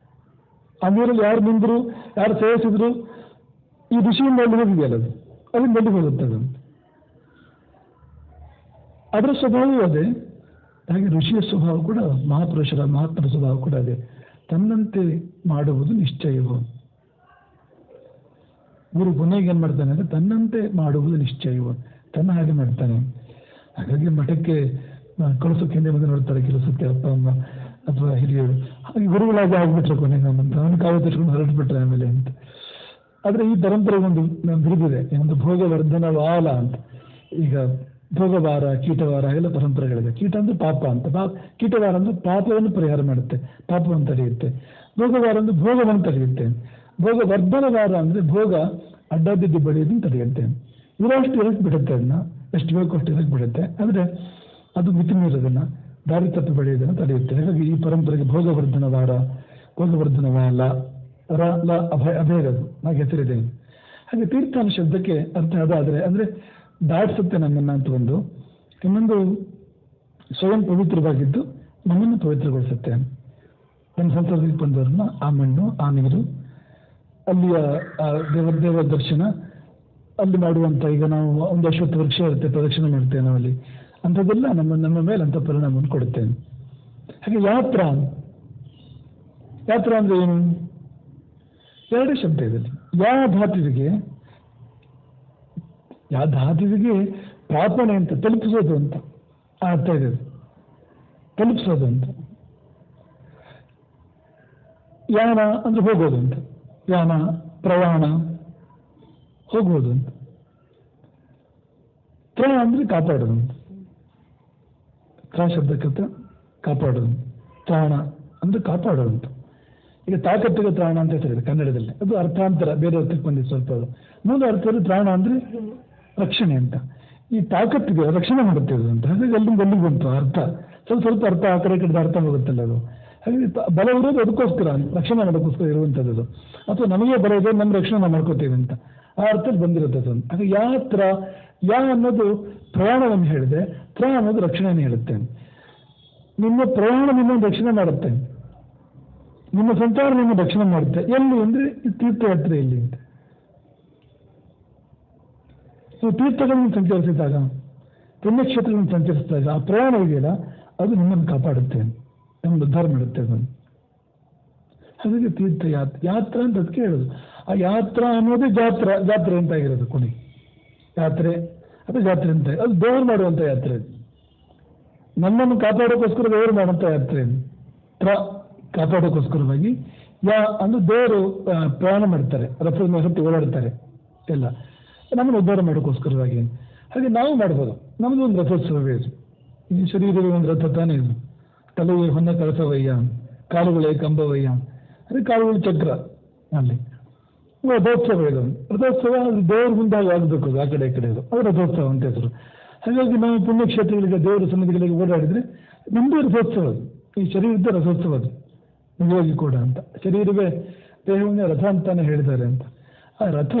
[SPEAKER 1] ಆ ನೀರಲ್ಲಿ ಯಾರು ನಿಂದರು, ಯಾರು ಸೇವಿಸಿದ್ರು, ಈ ಋಷಿಯಿಂದ ಅಲ್ಲಿ ಹೋಗಿದೆಯಲ್ಲ ಅದು, ಅದರಿಂದ ಎಲ್ಲಿ ಹೋಗುತ್ತೆ ಅದು. ಅದರ ಸ್ವಭಾವವೂ ಅದೇ. ಹಾಗೆ ಋಷಿಯ ಸ್ವಭಾವ ಕೂಡ, ಮಹಾಪುರುಷರ ಮಹಾತ್ಮರ ಸ್ವಭಾವ ಕೂಡ ಅದೇ. ತನ್ನಂತೆ ಮಾಡುವುದು ನಿಶ್ಚಯವು. ಗುರು ಕೊನೆಗೆ ಏನು ಮಾಡ್ತಾನೆ ಅಂದರೆ, ತನ್ನಂತೆ ಮಾಡುವುದು ನಿಶ್ಚಯವು, ತನ್ನ ಹಾಗೆ ಮಾಡ್ತಾನೆ. ಹಾಗಾಗಿ ಮಠಕ್ಕೆ ಕಳಿಸೋಕೆ ಹಿಂದೆ ಮುಂದೆ ನೋಡ್ತಾರೆ ಕೆಲಸಕ್ಕೆ ಅಪ್ಪ ಅಮ್ಮ ಅಥವಾ ಹಿರಿಯರು, ಹಾಗೆ ಗುರುಗಳಾಗಿ ಆಗ್ಬಿಟ್ರೆ ಕೊನೆಗೆ ನಮ್ಮಂತ ಅವನು ಕಾವು ತರ್ಸ್ಕೊಂಡು ಹೊರಟ್ಬಿಟ್ರೆ ಆಮೇಲೆ ಅಂತ. ಆದರೆ ಈ ಪರಂಪರೆಗೆ ಒಂದು ಬಿರುದಿದೆ, ಒಂದು ಭೋಗವರ್ಧನ ವಾಲ ಅಂತ. ಈಗ ಭೋಗವಾರ, ಕೀಟವಾರ ಎಲ್ಲ ಪರಂಪರೆಗಳಿದೆ. ಕೀಟ ಅಂದರೆ ಪಾಪ ಅಂತ, ಕೀಟವಾರ ಅಂದರೆ ಪಾಪವನ್ನು ಪರಿಹಾರ ಮಾಡುತ್ತೆ, ಪಾಪವನ್ನು ತಡೆಯುತ್ತೆ. ಭೋಗವಾರ ಅಂದರೆ ಭೋಗವನ್ನು ತಡೆಯುತ್ತೆ. ಭೋಗವರ್ಧನ ವಾರ ಅಂದರೆ ಭೋಗ ಅಡ್ಡಾದಿದ್ದು ಬೆಳೆಯೋದನ್ನು ತಡೆಯುತ್ತೆ. ಇರೋಷ್ಟು ಬಿಡುತ್ತೆ, ಅದನ್ನ ಎಷ್ಟು ಬೇಕು ಅಷ್ಟು ಇರಕ್ಕೆ ಬಿಡುತ್ತೆ. ಆದರೆ ಅದು ಮಿತಿ ಮೀರೋದನ್ನು, ದಾರಿ ತಪ್ಪಿ ಬೆಳೆಯೋದನ್ನು ತಡೆಯುತ್ತೆ. ಹಾಗಾಗಿ ಈ ಪರಂಪರೆಗೆ ಭೋಗವರ್ಧನ ವಾರ, ಭೋಗವರ್ಧನ ವಾಲ, ಅಭೇದದು ನನಗೆ ಹೆಸರಿದೆ. ಹಾಗೆ ತೀರ್ಥಾನ ಶಬ್ದಕ್ಕೆ ಅರ್ಥ ಅದಾದರೆ ಅಂದರೆ ದಾಟಿಸುತ್ತೆ ನಮ್ಮನ್ನು ಅಂತ ಒಂದು, ಇನ್ನೊಂದು ಸ್ವಯಂ ಪವಿತ್ರವಾಗಿದ್ದು ನಮ್ಮನ್ನು ಪವಿತ್ರಗೊಳಿಸುತ್ತೆ. ನಮ್ಮ ಸಂಸಾರದಲ್ಲಿ ಬಂದವ್ರನ್ನ ಆ ಮಣ್ಣು, ಆ ನೀರು, ಅಲ್ಲಿಯ ದೇವರ ದರ್ಶನ, ಅಲ್ಲಿ ಮಾಡುವಂಥ, ಈಗ ನಾವು ಒಂದು ಅಶ್ವತ್ಥ ವೃಕ್ಷ ಇರುತ್ತೆ, ಪ್ರದಕ್ಷಿಣೆ ಮಾಡ್ತೇವೆ ನಾವಲ್ಲಿ, ಅಂಥದ್ದೆಲ್ಲ ನಮ್ಮ ಮೇಲೆ ಅಂಥ ಪರಿಣಾಮವನ್ನು ಕೊಡುತ್ತೆ. ಹಾಗೆ ಯಾತ್ರಾ ಅಂದರೆ ಏನು? ಎರಡೇ ಶಬ್ದ ಇದರಲ್ಲಿ. ಯಾವ ಧಾತುವಿಗೆ ಪ್ರಾಪಣೆ ಅಂತ, ತಲುಪಿಸೋದು ಅಂತ ಅರ್ಥ ಇದೆ. ತಲುಪಿಸೋದು ಅಂತ. ಯಾನ ಅಂದ್ರೆ ಹೋಗೋದು ಅಂತ, ಯಾನ ಪ್ರಯಾಣ ಹೋಗೋದು ಅಂತ. ತ್ರ ಅಂದ್ರೆ ಕಾಪಾಡೋದು ಅಂತ, ತ್ರ ಶಬ್ದಕ್ಕಂತ ಕಾಪಾಡೋದು. ತ್ರಾಣ ಅಂದ್ರೆ ಕಾಪಾಡೋದು ಅಂತ. ಈಗ ತಾಕತ್ತಿಗೆ ತ್ರಾಣ ಅಂತ ಹೇಳ್ತಾರೆ ಕನ್ನಡದಲ್ಲಿ, ಅದು ಅರ್ಥಾಂತರ ಬೇರೆ ಅರ್ಥಕ್ಕೆ ಬಂದಿದೆ ಸ್ವಲ್ಪ. ಅದು ಮೂಲ ಅರ್ಥದಲ್ಲಿ ತ್ರಾಣ ಅಂದರೆ ರಕ್ಷಣೆ ಅಂತ. ಈ ತಾಕತ್ತಿಗೆ ರಕ್ಷಣೆ ಮಾಡುತ್ತೆ ಅದು ಅಂತ. ಹಾಗಾಗಿ ಅಲ್ಲಿಂದ ಬಂತು ಅರ್ಥ, ಸ್ವಲ್ಪ ಅರ್ಥ ಆ ಕಡೆ ಕಡೆ ಅರ್ಥ ಹೋಗುತ್ತಲ್ಲ ಅದು. ಹಾಗಾಗಿ ಬಲ ಇರೋದು ಅದಕ್ಕೋಸ್ಕರ, ರಕ್ಷಣೆ ಮಾಡೋಕ್ಕೋಸ್ಕರ ಇರುವಂಥದ್ದು. ಅಥವಾ ನಮಗೆ ಬಲ ಇದೆ, ನಮ್ಮ ರಕ್ಷಣೆ ನಾವು ಮಾಡ್ಕೋತೀವಿ ಅಂತ ಆ ಅರ್ಥದಲ್ಲಿ ಬಂದಿರುತ್ತೆ ಅದು. ಹಾಗೆ ಯಾ ಅನ್ನೋದು ಪ್ರಯಾಣವನ್ನು ಹೇಳಿದೆ, ತ್ರ ಅನ್ನೋದು ರಕ್ಷಣೆಯನ್ನು ಹೇಳುತ್ತೆ. ನಿಮ್ಮ ಪ್ರಯಾಣ ನಿಮ್ಮನ್ನು ರಕ್ಷಣೆ ಮಾಡುತ್ತೆ, ನಿಮ್ಮ ಸಂಚಾರ ನಿಮ್ಮನ್ನು ರಕ್ಷಣೆ ಮಾಡುತ್ತೆ. ಎಲ್ಲಿ ಅಂದರೆ ತೀರ್ಥಯಾತ್ರೆಯಲ್ಲಿ ಅಂತ. ನೀವು ತೀರ್ಥಗಳನ್ನು ಸಂಚರಿಸಿದಾಗ, ಪುಣ್ಯಕ್ಷೇತ್ರಗಳನ್ನು ಸಂಚರಿಸಿದಾಗ ಆ ಪ್ರಯಾಣ ಇದೆಯಲ್ಲ ಅದು ನಿಮ್ಮನ್ನು ಕಾಪಾಡುತ್ತೆ, ನಮ್ಮನ್ನು ಉದ್ಧಾರ ಮಾಡುತ್ತೆ ಅದನ್ನು. ಹಾಗಾಗಿ ಯಾತ್ರಾ ಅಂತ ಅದಕ್ಕೆ ಹೇಳೋದು. ಆ ಯಾತ್ರಾ ಅನ್ನೋದೇ ಜಾತ್ರೆ ಅಂತ ಆಗಿರೋದು ಕೊನೆಗೆ. ಯಾತ್ರೆ ಅಥವಾ ಜಾತ್ರೆ ಅಂತ, ಅದು ದೇವರು ಮಾಡುವಂಥ ಯಾತ್ರೆ. ನಮ್ಮನ್ನು ಕಾಪಾಡೋಕ್ಕೋಸ್ಕರ ದೇವರು ಮಾಡುವಂಥ ಯಾತ್ರೆ. ಕಾಪಾಡೋಕ್ಕೋಸ್ಕರವಾಗಿ ಅಂದ್ರೆ ದೇವರು ಪ್ರಯಾಣ ಮಾಡ್ತಾರೆ, ರಥದ ಮೇಲೆ ಹತ್ತಿ ಓಡಾಡ್ತಾರೆ ಎಲ್ಲ ನಮ್ಮನ್ನು ಉದ್ಧಾರ ಮಾಡೋಕ್ಕೋಸ್ಕರವಾಗಿ. ಹಾಗೆ ನಾವು ಮಾಡ್ಬೋದು. ನಮ್ಮದು ಒಂದು ರಥೋತ್ಸವವೇ ಇದು. ಈ ಶರೀರವೇ ಒಂದು ರಥ ತಾನೇ ಇದು. ತಲೆಯೇ ಹೊನ್ನ ಕಳಸವಯ್ಯ, ಕಾಲುಗಳೇ ಕಂಬವಯ್ಯ, ಅದೇ ಕಾಲುಗಳು ಚಕ್ರ. ಅಲ್ಲಿ ರಥೋತ್ಸವ ಇದು. ರಥೋತ್ಸವ ಅದು ದೇವ್ರ ಮುಂದಾಗಿ ಆಗಬೇಕು, ಅದು ಆ ಕಡೆ ಈ ಕಡೆ ಇದು, ಅದು ರಥೋತ್ಸವ ಅಂತ ಹೆಸರು. ಹಾಗಾಗಿ ನಾವು ಪುಣ್ಯಕ್ಷೇತ್ರಗಳಿಗೆ ದೇವರ ಸನ್ನಿಧಿಗಳಿಗೆ ಓಡಾಡಿದ್ರೆ ನಮ್ಮದೇ ರಥೋತ್ಸವ ಅದು. ಈ ಶರೀರದ ರಥೋತ್ಸವ ಅದು ನಿಜವಾಗಿ ಕೂಡ ಅಂತ. ಶರೀರವೇ ದೇಹವನ್ನೇ ರಥ ಅಂತಾನೆ ಹೇಳಿದ್ದಾರೆ ಅಂತ. ಆ ರಥ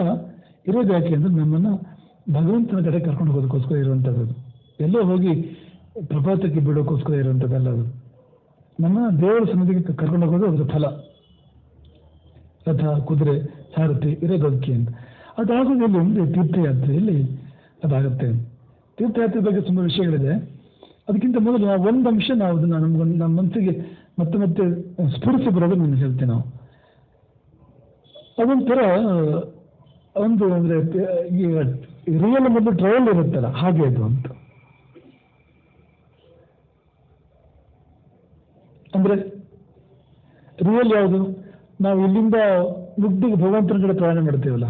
[SPEAKER 1] ಇರೋದು ಯಾಕೆ ಅಂದರೆ ನಮ್ಮನ್ನು ಭಗವಂತನ ಕಡೆ ಕರ್ಕೊಂಡು ಹೋಗೋದಕ್ಕೋಸ್ಕರ ಇರುವಂಥದ್ದು. ಎಲ್ಲೋ ಹೋಗಿ ಪ್ರಪಾತಕ್ಕೆ ಬಿಡೋಕ್ಕೋಸ್ಕರ ಇರುವಂಥದ್ದಲ್ಲ ಅದು. ನಮ್ಮ ದೇವರ ಸನ್ನಿಧಿಗೆ ಕರ್ಕೊಂಡು ಹೋಗೋದು ಅದರ ಫಲ. ರಥ, ಕುದುರೆ, ಸಾರಥಿ ಇರೋದು ಅದಕ್ಕೆ ಅಂತ. ಅದಾಗೋದಿಲ್ಲ ಅಂದರೆ ತೀರ್ಥಯಾತ್ರೆಯಲ್ಲಿ ಅದಾಗುತ್ತೆ. ತೀರ್ಥಯಾತ್ರೆ ಬಗ್ಗೆ ತುಂಬ ವಿಷಯಗಳಿದೆ. ಅದಕ್ಕಿಂತ ಮೊದಲು ಒಂದು ಅಂಶ ನಾವು ಅದನ್ನು ನಮ್ಮ ಮನಸ್ಸಿಗೆ ಮತ್ತೆ ಸ್ಫೂರ್ತಿ ಬರೋದು ನಾನು ಹೇಳ್ತೇನೆ. ನಾವು ಅದೊಂಥರ ಒಂದು ಅಂದರೆ ಈ ರಿಯಲ್ ಮತ್ತು ಟ್ರಯಲ್ ಇರುತ್ತಲ್ಲ ಹಾಗೆ ಅದು ಅಂತ. ಅಂದರೆ ರಿಯಲ್ ಯಾವುದು? ನಾವು ಇಲ್ಲಿಂದ ಮುಗ್ದಿಗೆ ಭಗವಂತನ ಕಡೆ ಪ್ರಯಾಣ ಮಾಡ್ತೀವಲ್ಲ,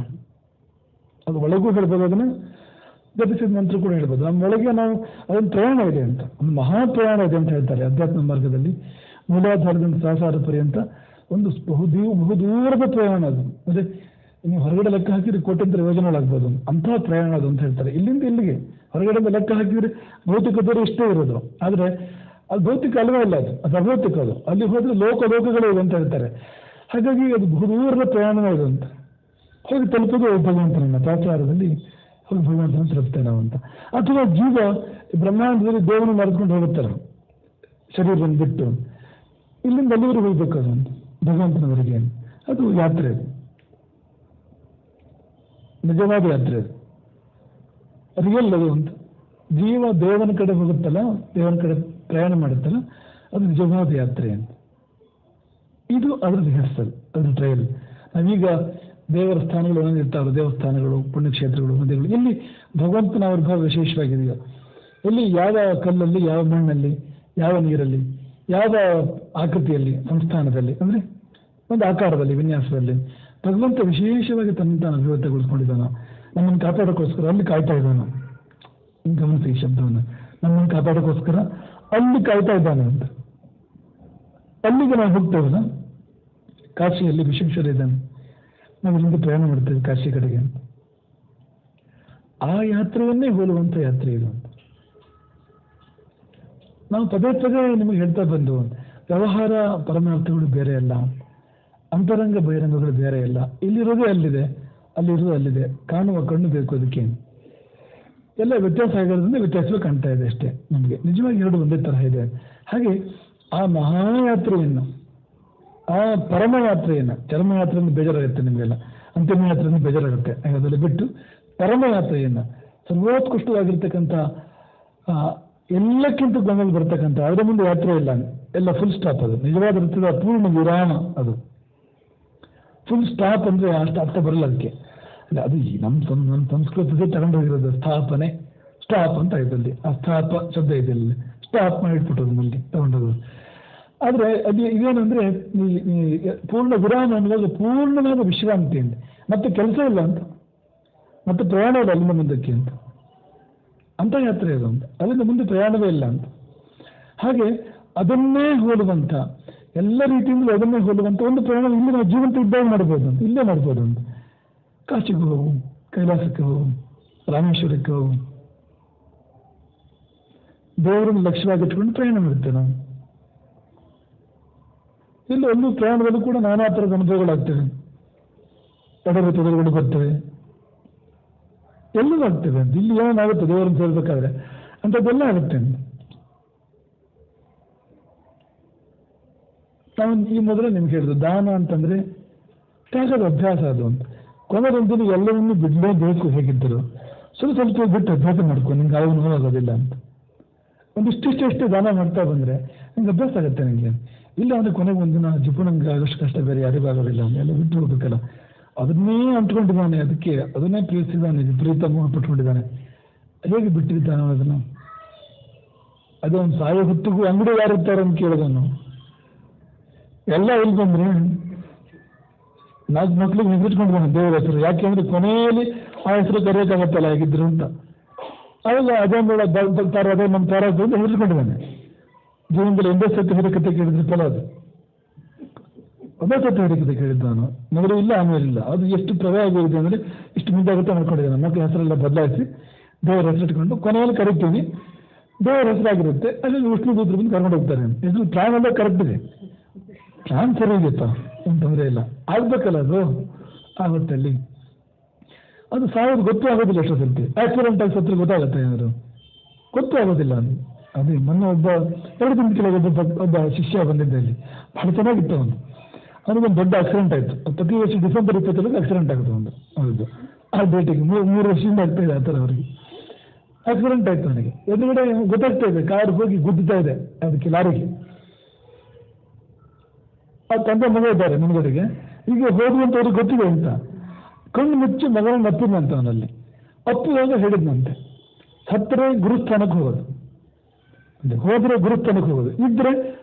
[SPEAKER 1] ಅದು ಒಳಗೂ ಹೇಳ್ಬೋದು, ಅದನ್ನು ಗತಿಸಿದ ನಂತರ ಕೂಡ ಹೇಳ್ಬೋದು. ನಮ್ಮೊಳಗೆ ನಾವು ಅದೊಂದು ಪ್ರಯಾಣ ಇದೆ ಅಂತ, ಒಂದು ಮಹಾ ಪ್ರಯಾಣ ಇದೆ ಅಂತ ಹೇಳ್ತಾರೆ ಅಧ್ಯಾತ್ಮ ಮಾರ್ಗದಲ್ಲಿ. ಮೂಲಾಧಾರದಿಂದ ಸಹಸ್ರಾರ ಪರ್ಯಂತ ಒಂದು ಬಹುದೂರದ ಪ್ರಯಾಣ ಅದು. ಅಂದರೆ ನೀವು ಹೊರಗಡೆ ಲೆಕ್ಕ ಹಾಕಿದ್ರೆ ಕೋಟ್ಯಂತರ ಯೋಜನೆಗಳಾಗ್ಬೋದು, ಅಂತಹ ಪ್ರಯಾಣ ಅದು ಅಂತ ಹೇಳ್ತಾರೆ. ಇಲ್ಲಿಂದ ಇಲ್ಲಿಗೆ ಹೊರಗಡೆಯಿಂದ ಲೆಕ್ಕ ಹಾಕಿದ್ರೆ ಭೌತಿಕ ದೂರ ಇಷ್ಟೇ ಇರೋದು. ಆದರೆ ಅದು ಭೌತಿಕ ಅಲ್ವೇ ಇಲ್ಲ, ಅದು ಅಭೌತಿಕ. ಅದು ಅಲ್ಲಿ ಹೋದರೆ ಲೋಕಗಳು ಇದೆ ಅಂತ ಹೇಳ್ತಾರೆ. ಹಾಗಾಗಿ ಅದು ಬಹುದೂರದ ಪ್ರಯಾಣವೇ ಇದು ಅಂತ. ಹೋಗಿ ತಲುಪೋದು ಭಗವಂತನನ್ನ, ಪ್ರಾಚಾರದಲ್ಲಿ ಹೋಗಿ ಭಗವಂತನ ತಲುಪ್ತೇವೆ ನಾವು ಅಂತ. ಅಥವಾ ಜೀವ ಬ್ರಹ್ಮಾಂಡದಲ್ಲಿ ದೇವರನ್ನು ಮರೆದುಕೊಂಡು ಹೋಗುತ್ತಾರೆ ಶರೀರವನ್ನು ಬಿಟ್ಟು, ಇಲ್ಲಿಂದ ಅಲ್ಲಿವರೆಗೆ ಹೋಗ್ಬೇಕು ಅದು ಅಂತ ಭಗವಂತನವರೆಗೆ. ಅದು ಯಾತ್ರೆ, ನಿಜವಾದ ಯಾತ್ರೆ, ಅದು ರಿಯಲ್ ಅದು ಅಂತ. ಜೀವ ದೇವನ ಕಡೆ ಹೋಗುತ್ತಲ್ಲ, ದೇವನ ಕಡೆ ಪ್ರಯಾಣ ಮಾಡುತ್ತಲ್ಲ, ಅದು ನಿಜವಾದ ಯಾತ್ರೆ ಅಂತ. ಇದು ಅದರ ರಿಹರ್ಸಲ್, ಅದು ಟ್ರಯಲ್. ನಾವೀಗ ದೇವರ ಸ್ಥಾನಗಳು ಏನೇನಿರ್ತಾವೆ, ದೇವಸ್ಥಾನಗಳು, ಪುಣ್ಯಕ್ಷೇತ್ರಗಳು, ನದಿಗಳು, ಇಲ್ಲಿ ಭಗವಂತನ ಆವಿರ್ಭಾವ ವಿಶೇಷವಾಗಿದೆಯೋ, ಇಲ್ಲಿ ಯಾವ ಕಲ್ಲಲ್ಲಿ, ಯಾವ ಮಣ್ಣಲ್ಲಿ, ಯಾವ ನೀರಲ್ಲಿ, ಯಾವ ಆಕೃತಿಯಲ್ಲಿ, ಸಂಸ್ಥಾನದಲ್ಲಿ, ಅಂದರೆ ಒಂದು ಆಕಾರದಲ್ಲಿ, ವಿನ್ಯಾಸದಲ್ಲಿ ಭಗವಂತ ವಿಶೇಷವಾಗಿ ತನ್ನ ಅಭಿವೃದ್ಧಿಗೊಳಿಸ್ಕೊಂಡಿದ್ದಾನೆ. ನಮ್ಮನ್ನು ಕಾಪಾಡೋಕ್ಕೋಸ್ಕರ ಅಲ್ಲಿ ಕಾಯ್ತಾ ಇದ್ದಾನೆ. ಗಮನಿಸಿ ಈ ಶಬ್ದವನ್ನು, ನಮ್ಮನ್ನು ಕಾಪಾಡೋಕ್ಕೋಸ್ಕರ ಅಲ್ಲಿ ಕಾಯ್ತಾ ಇದ್ದಾನೆ ಅಂತ. ಅಲ್ಲಿಗೆ ನಾವು ಹೋಗ್ತೇವಲ್ಲ, ಕಾಶಿಯಲ್ಲಿ ವಿಶ್ವೇಶ್ವರ ಇದ್ದಾನೆ, ನಾವು ಇಲ್ಲಿಂದ ಪ್ರಯಾಣ ಮಾಡ್ತೇವೆ ಕಾಶಿ ಕಡೆಗೆ ಅಂತ. ಆ ಯಾತ್ರೆಯನ್ನೇ ಹೋಲುವಂಥ ಯಾತ್ರೆ ಇದು ಅಂತ. ನಾವು ಪದೇ ನಿಮಗೆ ಹೇಳ್ತಾ ಬಂದು, ವ್ಯವಹಾರ ಪರಮಾರ್ಥಗಳು ಬೇರೆ ಅಲ್ಲ, ಅಂತರಂಗ ಬಹಿರಂಗಗಳು ಬೇರೆ ಅಲ್ಲ. ಇಲ್ಲಿರೋದೇ ಅಲ್ಲಿದೆ, ಅಲ್ಲಿರೋದು ಅಲ್ಲಿದೆ. ಕಾಣುವ ಕಣ್ಣು ಬೇಕು ಅದಕ್ಕೆ. ಎಲ್ಲ ವ್ಯತ್ಯಾಸ ಆಗಿರೋದ್ರಿಂದ ವ್ಯತ್ಯಾಸವೇ ಕಾಣ್ತಾ ಇದೆ ಅಷ್ಟೇ ನಮಗೆ. ನಿಜವಾಗಿ ಎರಡು ಒಂದೇ ತರಹ ಇದೆ. ಹಾಗೆ ಆ ಮಹಾಯಾತ್ರೆಯನ್ನು, ಆ ಪರಮಯಾತ್ರೆಯನ್ನು, ಚರ್ಮಯಾತ್ರೆಯನ್ನು ಬೇಜಾರಾಗುತ್ತೆ ನಿಮಗೆಲ್ಲ, ಅಂತಿಮ ಯಾತ್ರೆಯನ್ನು ಬೇಜಾರಾಗುತ್ತೆ, ಅದರಲ್ಲಿ ಬಿಟ್ಟು ಪರಮಯಾತ್ರೆಯನ್ನು, ಸರ್ವೋತ್ಕೃಷ್ಟವಾಗಿರ್ತಕ್ಕಂಥ ಎಲ್ಲಕ್ಕಿಂತ ಗಮನದಲ್ಲಿ ಬರ್ತಕ್ಕಂಥ, ಅದರ ಮುಂದೆ ಯಾತ್ರೆ ಇಲ್ಲ, ಎಲ್ಲ ಫುಲ್ ಸ್ಟಾಪ್. ಅದು ನಿಜವಾದ ಅರ್ಥದ ಪೂರ್ಣ ವಿರಾಮ. ಅದು ಫುಲ್ ಸ್ಟಾಪ್ ಅಂದರೆ ಅಷ್ಟು ಅರ್ಥ ಬರಲ್ಲ ಅದಕ್ಕೆ. ಅಲ್ಲ, ಅದು ನಮ್ಮ ಸಂಸ್ಕೃತದಲ್ಲಿ ತಗೊಂಡು ಹೋಗಿರೋದು ಸ್ಥಾಪನೆ, ಸ್ಟಾಪ್ ಅಂತ ಇದ್ದಲ್ಲಿ. ಆ ಸ್ಥಾಪ ಶಬ್ದ ಇದೆ, ಅಲ್ಲಿ ಸ್ಟಾಪ್ ಮಾಡಿ ಇಟ್ಬಿಟ್ಟೋದು ನಲ್ಲಿ ತಗೊಂಡೋದು. ಆದರೆ ಅದು ಇದೇನಂದರೆ ಪೂರ್ಣ ವಿರಾಮ ಅನ್ನುವಾಗ ಪೂರ್ಣವಾದ ವಿಶ್ರಾಂತಿ ಅಂತ, ಮತ್ತೆ ಕೆಲಸ ಇಲ್ಲ ಅಂತ, ಮತ್ತೆ ಪ್ರಯಾಣ ಇಲ್ಲ ಅಲ್ಲಿಂದ ಮುಂದಕ್ಕೆ ಅಂತ. ಅಂಥ ಯಾತ್ರೆ ಅದು ಅಂತ. ಅಲ್ಲಿಂದ ಮುಂದೆ ಪ್ರಯಾಣವೇ ಇಲ್ಲ ಅಂತ. ಹಾಗೆ ಅದನ್ನೇ ಹೋಲುವಂಥ ಎಲ್ಲ ರೀತಿಯಿಂದಲೂ ಅದನ್ನೇ ಹೋಲುವಂಥ ಒಂದು ಪ್ರಯಾಣ ಇಲ್ಲಿ ನಾವು ಜೀವಂತ ಇದ್ದಾಗ ಮಾಡ್ಬೋದು ಅಂತ, ಇಲ್ಲೇ ಮಾಡ್ಬೋದು ಅಂತ. ಕಾಶಿಗೆ ಹೋಗು, ಕೈಲಾಸಕ್ಕೆ ಹೋಗು, ರಾಮೇಶ್ವರಕ್ಕೆ ಹೋಗು, ದೇವರನ್ನು ಲಕ್ಷ್ಯವಾಗಿಟ್ಕೊಂಡು ಪ್ರಯಾಣ ಮಾಡ್ತೇವೆ ನಾವು. ಇಲ್ಲ ಒಂದು ಪ್ರಯಾಣದಲ್ಲೂ ಕೂಡ ನಾನಾ ಥರದ ಅನುಭವಗಳಾಗ್ತವೆ, ಎಡರು ತೊಡರುಗಳು ಬರ್ತವೆ, ಎಲ್ಲವೂ ಆಗ್ತವೆ ಅಂತ. ಇಲ್ಲಿ ಏನಾಗುತ್ತೆ ದೇವರನ್ನು ಸೇರ್ಬೇಕಾದ್ರೆ ಅಂಥದ್ದೆಲ್ಲ ಆಗುತ್ತೆ ಅಂತ. ನಾವು ಈ ಮೊದಲೇ ನಿಮ್ಗೆ ಹೇಳಿದ್ರು, ದಾನ ಅಂತಂದ್ರೆ ತ್ಯಾಗದ ಅಭ್ಯಾಸ ಅದು ಅಂತ. ಕೊನೆಗೊಂದಿನ ಎಲ್ಲವನ್ನೂ ಬಿಡಲೇಬೇಕು ಹೇಗಿದ್ದರು, ಸ್ವಲ್ಪ ಬಿಟ್ಟು ಅಭ್ಯಾಸ ಮಾಡ್ಕೊ, ನಿಮ್ಗೆ ಯಾವ ನೋವಾಗೋದಿಲ್ಲ ಅಂತ. ಒಂದಿಷ್ಟೇ ದಾನ ಮಾಡ್ತಾ ಬಂದರೆ ನಿಮ್ಗೆ ಅಭ್ಯಾಸ ಆಗುತ್ತೆ ನಿಮಗೆ. ಇಲ್ಲ ಅಂದರೆ ಕೊನೆಗೆ ಒಂದಿನ ಜಿಪುಣಂಗೆ ಆಗೋಷ್ಟು ಕಷ್ಟ ಬೇರೆ ಯಾರಿಗೂ ಆಗೋದಿಲ್ಲ, ಎಲ್ಲ ಬಿಟ್ಟು ಹೋಗ್ಬೇಕಲ್ಲ. ಅದನ್ನೇ ಅಂಟ್ಕೊಂಡಿದ್ದಾನೆ, ಅದನ್ನೇ ಪ್ರೀತಿಸಿದ್ದಾನೆ, ವಿಪರೀತ ಮೋಹ ಪಟ್ಕೊಂಡಿದ್ದಾನೆ. ಹೇಗೆ ಬಿಟ್ಟಿದ್ದಾನೆ ಅದನ್ನು? ಅದೇ ಒಂದು ಸಾಯೋ ಹೊತ್ತಿಗೂ ಅಂಗಡಿ ಯಾರಿರ್ತಾರೆ ಅಂತ ಕೇಳೋದನ್ನು. ಎಲ್ಲ ಇಲ್ಲಿ ಬಂದ್ರೆ 4 ಮಕ್ಳಿಗೆ ಹೆಸರಿಟ್ಕೊಂಡಿದ್ದಾನೆ ದೇವರ ಹೆಸರು. ಯಾಕೆಂದ್ರೆ ಕೊನೆಯಲ್ಲಿ ಆ ಹೆಸರು ಕರೆಯೋಕ್ಕಾಗತ್ತಲ್ಲ ಹೇಗಿದ್ರು ಅಂತ. ಆವಾಗ ಅದೇ ಅದೇ ನಮ್ಮ ತಾರಾಜ ಹೆಸರಿಕೊಂಡಿದ್ದಾನೆ. ಜೀವನದಲ್ಲಿ ಒಂದೇ ಸತ್ಯ ಹಿರಕತೆ ಕೇಳಿದ್ರೆ ಫಲ ಅದು. ಒಂದೇ ಸತ್ಯ ಹಿರಕತೆ ಕೇಳಿದ್ದು ನಾನು, ಮೊದಲು ಇಲ್ಲ ಆಮೇಲೆ ಇಲ್ಲ. ಅದು ಎಷ್ಟು ಪ್ರಭಾವ ಆಗಿದೆ ಅಂದರೆ ಇಷ್ಟು ಮುಂದಾಗುತ್ತೆ ಮಾಡ್ಕೊಂಡಿದ್ದಾನೆ. ಮಕ್ಕಳ ಹೆಸರೆಲ್ಲ ಬದಲಾಯಿಸಿ ದೇವರ ಹೆಸರಿಟ್ಕೊಂಡು ಕೊನೆಯಲ್ಲಿ ಕರಿತೀವಿ, ದೇವರ ಹೆಸರಾಗಿರುತ್ತೆ. ಅಲ್ಲಿ ಉಷ್ಣ ದೂತ್ರ ಬಂದು ಕರ್ಕೊಂಡು ಹೋಗ್ತಾರೆ. ಹೆಸರು ಪ್ಲಾನ್ ಎಲ್ಲ ಕರೆಕ್ಟ್ ಇದೆ, ಪ್ಲಾನ್ ಸರಿ ಇದೆಯಪ್ಪ, ಏನು ತೊಂದರೆ ಇಲ್ಲ. ಆಗ್ಬೇಕಲ್ಲ ಅದು ಆವತ್ತಲ್ಲಿ. ಅದು ಸಾಯೋದು ಗೊತ್ತೂ ಆಗೋದಿಲ್ಲ. ಎಷ್ಟೋ ಸರ್ತಿ ಆಕ್ಸಿಡೆಂಟ್ ಆಗಿ ಸತ್ರ ಗೊತ್ತಾಗುತ್ತೆ, ಏನಾದ್ರು ಗೊತ್ತೂ ಆಗೋದಿಲ್ಲ ಅದು. ಅದೇ ಮೊನ್ನೆ 2 ದಿನದ ಕೆಳಗೆ ಒಬ್ಬ ಶಿಷ್ಯ ಬಂದಿದ್ದ ಇಲ್ಲಿ, ಬಹಳ ಚೆನ್ನಾಗಿತ್ತು ಅವನು. ಅವನಿಗೊಂದು ದೊಡ್ಡ ಆಕ್ಸಿಡೆಂಟ್ ಆಯಿತು. ಪ್ರತಿ ವರ್ಷ ಡಿಸೆಂಬರ್ 27 ಆಕ್ಸಿಡೆಂಟ್ ಆಗುತ್ತೆ ಒಂದು. ಹೌದು, ಆ ಡೇಟಿಗೆ 3 ವರ್ಷದಿಂದ ಆಗ್ತಾ ಇದೆ ಆ ಥರ ಅವರಿಗೆ ಆಕ್ಸಿಡೆಂಟ್ ಆಯಿತು. ಅವನಿಗೆ ಎದುರುಗಡೆ ಗೊತ್ತಾಗ್ತಾ ಇದೆ, ಕಾರು ಹೋಗಿ ಗುದ್ದುತ್ತಾ ಇದೆ ಅದಕ್ಕೆ, ಲಾರಿಗೆ. ಆ ತಂದೆ ಮಗ ಇದ್ದಾರೆ ಮುಂಗಡೆಗೆ, ಈಗ ಹೋದ್ರು ಅಂತ ಅವ್ರಿಗೆ ಗೊತ್ತಿದೆ ಅಂತ. ಕಣ್ಣು ಮುಚ್ಚಿ ಮಗಳನ್ನ ಅಪ್ಪಿದಂತೆ ಅವನಲ್ಲಿ. ಅಪ್ಪುವಾಗ ಹೇಳಿದ್ನಂತೆ, ಸತ್ತರೆ ಗುರುಸ್ಥಾನಕ್ಕೆ ಹೋಗೋದು, ಹೋದ್ರೆ ಗುರುಸ್ಥಾನಕ್ಕೆ ಹೋಗೋದು, ಇದ್ರೆ